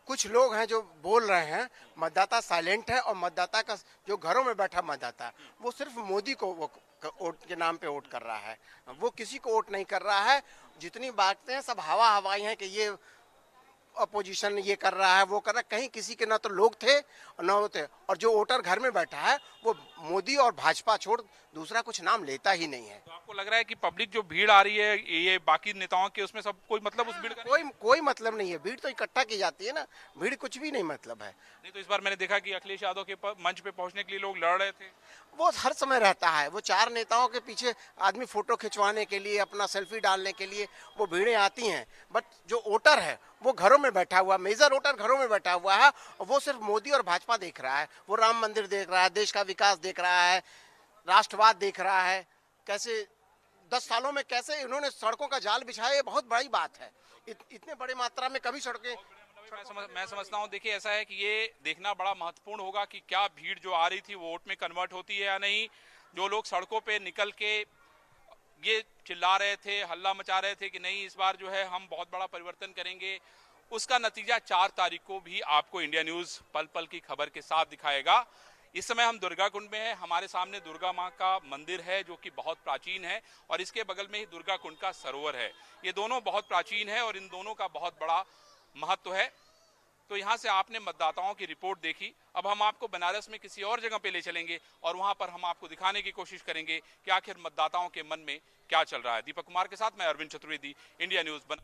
कुछ लोग हैं जो बोल रहे हैं मतदाता साइलेंट है और मतदाता का जो घरों में बैठा मतदाता है वो सिर्फ मोदी को वो वोट के नाम पे वोट कर रहा है, वो किसी को वोट नहीं कर रहा है। जितनी बातें सब हवाई हैं कि ये अपोजिशन ये कर रहा है, वो कर रहा है, कहीं किसी के ना तो लोग थे और ना होते। और जो वोटर घर में बैठा है वो मोदी और भाजपा छोड़ दूसरा कुछ नाम लेता ही नहीं है। तो आपको लग रहा है कि पब्लिक जो भीड़ आ रही है ये बाकी नेताओं के, उसमें सब कोई मतलब उस भीड़ का कोई मतलब नहीं है। भीड़ तो इकट्ठा की जाती है ना, भीड़ कुछ भी नहीं मतलब है। नहीं, तो इस बार मैंने देखा कि अखिलेश यादव के मंच पे पहुंचने के लिए लोग लड़ रहे थे। वो हर समय रहता है, वो चार नेताओं के पीछे आदमी फोटो खिंचवाने के लिए, अपना सेल्फी डालने के लिए वो भीड़ें आती हैं। बट जो वोटर है वो घरों में बैठा हुआ, मेजर वोटर घरों में बैठा हुआ है और वो सिर्फ मोदी और भाजपा देख रहा है। वो राम मंदिर देख रहा है, देश का विकास देख रहा है, राष्ट्रवाद देख रहा है, कैसे 10 सालों में कैसे इन्होंने सड़कों का जाल बिछाया, ये बहुत बड़ी बात है। इतने बड़े मात्रा में कभी सड़कें मैं समझता हूँ, देखिए ऐसा है कि ये देखना बड़ा महत्वपूर्ण होगा कि क्या भीड़ जो आ रही थी वो वोट में कन्वर्ट होती है या नहीं। जो लोग सड़कों पे निकल के ये चिल्ला रहे थे, हल्ला मचा रहे थे कि नहीं इस बार जो है हम बहुत बड़ा परिवर्तन करेंगे, उसका नतीजा 4 तारीख को भी आपको इंडिया न्यूज पल पल की खबर के साथ दिखाएगा। इस समय हम दुर्गा कुंड में है, हमारे सामने दुर्गा माँ का मंदिर है जो कि बहुत प्राचीन है और इसके बगल में ही दुर्गा कुंड का सरोवर है। ये दोनों बहुत प्राचीन है और इन दोनों का बहुत बड़ा महत्व है। तो यहाँ से आपने मतदाताओं की रिपोर्ट देखी, अब हम आपको बनारस में किसी और जगह पे ले चलेंगे और वहां पर हम आपको दिखाने की कोशिश करेंगे कि आखिर मतदाताओं के मन में क्या चल रहा है। दीपक कुमार के साथ मैं अरविंद चतुर्वेदी, इंडिया न्यूज।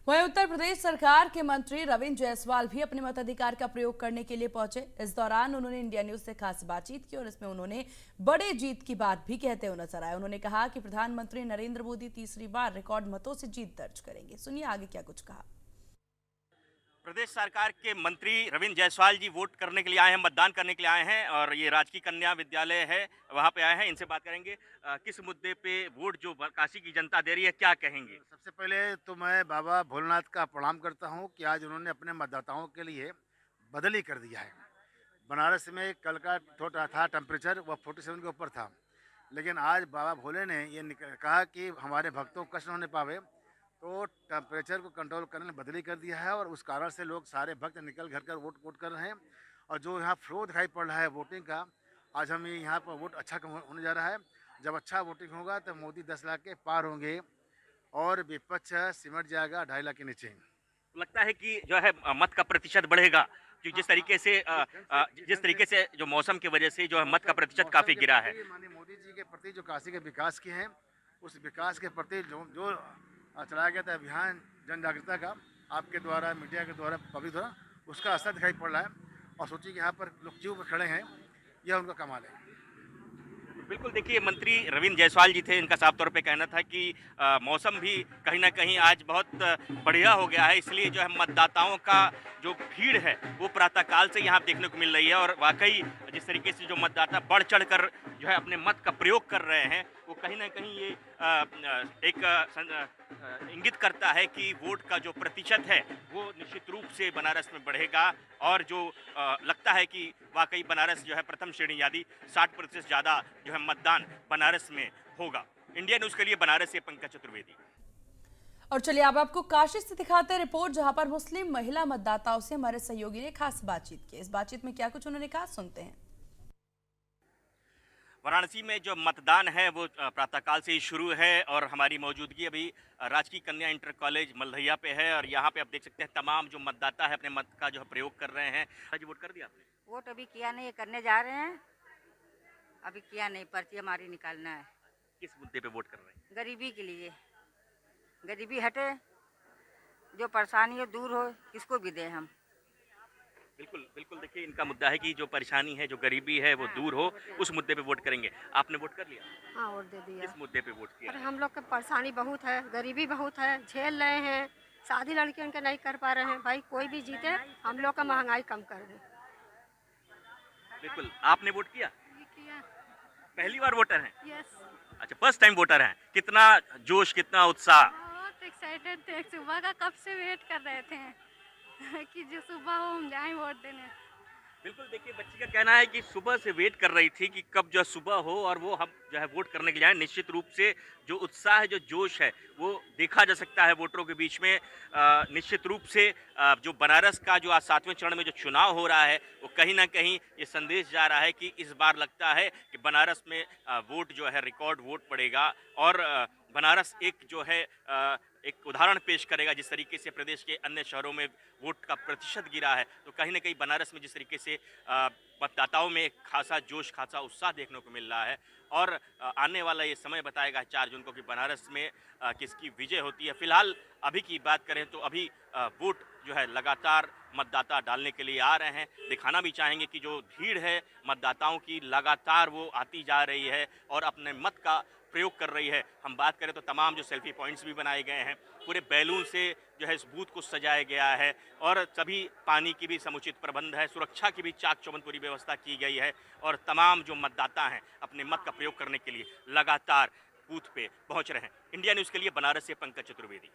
वहीं उत्तर प्रदेश सरकार के मंत्री रविंद्र जायसवाल भी अपने मताधिकार का प्रयोग करने के लिए पहुंचे। इस दौरान उन्होंने इंडिया न्यूज से खास बातचीत की और इसमें उन्होंने बड़े जीत की बात भी कहते हुए नजर आए। उन्होंने कहा कि प्रधानमंत्री नरेंद्र मोदी तीसरी बार रिकॉर्ड मतों से जीत दर्ज करेंगे। सुनिए आगे क्या कुछ कहा। प्रदेश सरकार के मंत्री रविंद्र जायसवाल जी वोट करने के लिए आए हैं, मतदान करने के लिए आए हैं और ये राजकीय कन्या विद्यालय है वहाँ पे आए हैं। इनसे बात करेंगे किस मुद्दे पे वोट जो काशी की जनता दे रही है, क्या कहेंगे? सबसे पहले तो मैं बाबा भोलेनाथ का प्रणाम करता हूँ कि आज उन्होंने अपने मतदाताओं के लिए बदली कर दिया है। बनारस में कल का थोड़ा था टेम्परेचर, वह 47 के ऊपर था, लेकिन आज बाबा भोले ने ये कहा कि हमारे भक्तों को कष्ट होने पावे, तो टेम्परेचर को कंट्रोल करने में बदली कर दिया है और उस कारण से लोग सारे भक्त निकल घर कर वोट कर रहे हैं। और जो यहाँ फ्लो दिखाई पड़ रहा है वोटिंग का, आज हम यहाँ पर वोट अच्छा होने जा रहा है। जब अच्छा वोटिंग होगा तो मोदी 10 लाख के पार होंगे और विपक्ष सिमट जाएगा 2.5 लाख के नीचे। लगता है कि जो है मत का प्रतिशत बढ़ेगा, जो जिस तरीके से जो मौसम की वजह से जो है मत का प्रतिशत काफी गिरा है। माननीय मोदी जी के प्रति जो काशी के विकास किए हैं, उस विकास के प्रति जो चलाया गया था अभियान जन जागरूकता का, आपके द्वारा, मीडिया के द्वारा, पब्लिक द्वारा, उसका असर दिखाई पड़ रहा है। और सोचिए कि यहाँ पर लोग क्यों पर खड़े हैं, यह उनका कमाल है। बिल्कुल, देखिए मंत्री रविंद्र जायसवाल जी थे, इनका साफ तौर पे कहना था कि मौसम भी कहीं ना कहीं आज बहुत बढ़िया हो गया है, इसलिए जो है मतदाताओं का जो भीड़ है वो प्रातःकाल से यहाँ देखने को मिल रही है। और वाकई जिस तरीके से जो मतदाता बढ़ चढ़ कर जो है अपने मत का प्रयोग कर रहे हैं, वो कहीं ना कहीं ये इंगित करता है कि वोट का जो प्रतिशत है वो निश्चित रूप से बनारस में बढ़ेगा। और जो लगता है कि वाकई बनारस जो है प्रथम श्रेणी यानी 60% ज़्यादा जो है मतदान बनारस में होगा। इंडिया न्यूज़ के लिए बनारस से पंकज चतुर्वेदी। और चलिए अब आपको काशी से दिखाते हैं रिपोर्ट, जहां पर मुस्लिम महिला मतदाताओं से हमारे सहयोगी ने खास बातचीत की। इस बातचीत में क्या कुछ उन्होंने कहा, सुनते हैं। वाराणसी में जो मतदान है वो प्रातःकाल से ही शुरू है और हमारी मौजूदगी अभी राजकीय कन्या इंटर कॉलेज मल्हैया पे है और यहाँ पे आप देख सकते हैं तमाम जो मतदाता है अपने मत का जो है प्रयोग कर रहे हैं। आज वोट कर दिया आपने? वोट अभी किया नहीं, करने जा रहे हैं, अभी किया नहीं, पर्ची हमारी निकालना है। किस मुद्दे पे वोट कर रहे हैं? गरीबी के लिए, गरीबी हटे, जो परेशानी हो दूर हो, किसको भी दे हम। बिल्कुल बिल्कुल, देखिए इनका मुद्दा है कि जो परेशानी है, जो गरीबी है वो दूर हो, उस मुद्दे पे वोट करेंगे। आपने वोट कर लिया? हाँ, वोट दे दिया। किस मुद्दे पे वोट किया? अरे हम लोग का परेशानी बहुत है, गरीबी बहुत है, झेल रहे हैं, शादी लड़कियों के नहीं कर पा रहे हैं। भाई कोई भी जीते, हम लोग का महंगाई कम कर दे। बिल्कुल, आपने वोट किया? किया। पहली बार वोटर हैं? यस। अच्छा, फर्स्ट टाइम वोटर हैं। कितना जोश, कितना उत्साह? बहुत एक्साइटेड थे, सुबह का कब से वेट कर रहे थे कि जो सुबह हो हम जाएं वोट देने। बिल्कुल, देखिए बच्ची का कहना है कि सुबह से वेट कर रही थी कि कब जो सुबह हो और वो हम जो है वोट करने के लिए आए। निश्चित रूप से जो उत्साह है, जो जोश है वो देखा जा सकता है वोटरों के बीच में। निश्चित रूप से जो बनारस का जो आज 7वें चरण में जो चुनाव हो रहा है वो कहीं ना कहीं ये संदेश जा रहा है कि इस बार लगता है कि बनारस में वोट जो है रिकॉर्ड वोट पड़ेगा और बनारस एक जो है एक उदाहरण पेश करेगा। जिस तरीके से प्रदेश के अन्य शहरों में वोट का प्रतिशत गिरा है, तो कहीं ना कहीं बनारस में जिस तरीके से मतदाताओं में खासा जोश, खासा उत्साह देखने को मिल रहा है। और आने वाला ये समय बताएगा 4 जून को कि बनारस में किसकी विजय होती है। फिलहाल अभी की बात करें तो अभी वोट जो है लगातार मतदाता डालने के लिए आ रहे हैं। दिखाना भी चाहेंगे कि जो भीड़ है मतदाताओं की लगातार वो आती जा रही है और अपने मत का प्रयोग कर रही है। हम बात करें तो तमाम जो सेल्फी पॉइंट्स भी बनाए गए हैं, पूरे बैलून से जो है इस बूथ को सजाया गया है और सभी पानी की भी समुचित प्रबंध है, सुरक्षा की भी चाक चौबंद पूरी व्यवस्था की गई है और तमाम जो मतदाता हैं अपने मत का प्रयोग करने के लिए लगातार बूथ पे पहुंच रहे हैं। इंडिया न्यूज के लिए बनारस से पंकज चतुर्वेदी।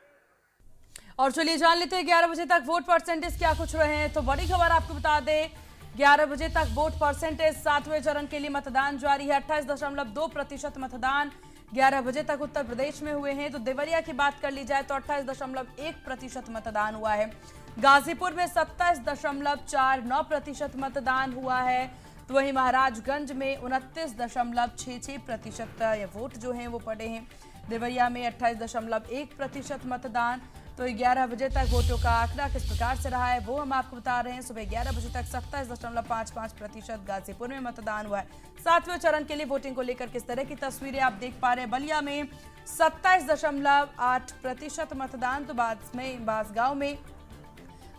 और चलिए जान लेते हैं 11 बजे तक वोट परसेंटेज क्या कुछ रहे हैं। तो बड़ी खबर आपको बता दें, 11 बजे तक वोट परसेंटेज 7वें चरण के लिए मतदान जारी है। 28.2% मतदान 11 बजे तक उत्तर प्रदेश में हुए हैं। तो देवरिया की बात कर ली जाए तो 28.1% मतदान हुआ है। गाजीपुर में 27.49% मतदान हुआ है। तो वहीं महाराजगंज में 29.66% वोट जो हैं वो पड़े हैं। देवरिया में 28.1% मतदान। तो 11 बजे तक वोटों का आंकड़ा किस प्रकार से रहा है वो हम आपको बता रहे हैं। सुबह 11 बजे तक 27.55% गाजीपुर में मतदान हुआ है। 7वें चरण के लिए वोटिंग को लेकर किस तरह की तस्वीरें आप देख पा रहे हैं। बलिया में 27.8% मतदान। तो बांसगांव में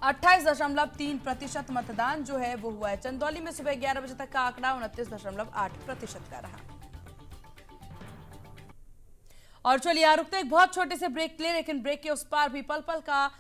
28.3% मतदान जो है वो हुआ है। चंदौली में सुबह 11 बजे तक का आंकड़ा 29.8% का रहा। और चलिए रुकते एक बहुत छोटे से ब्रेक ले, लेकिन ब्रेक के उस पार भी पल पल का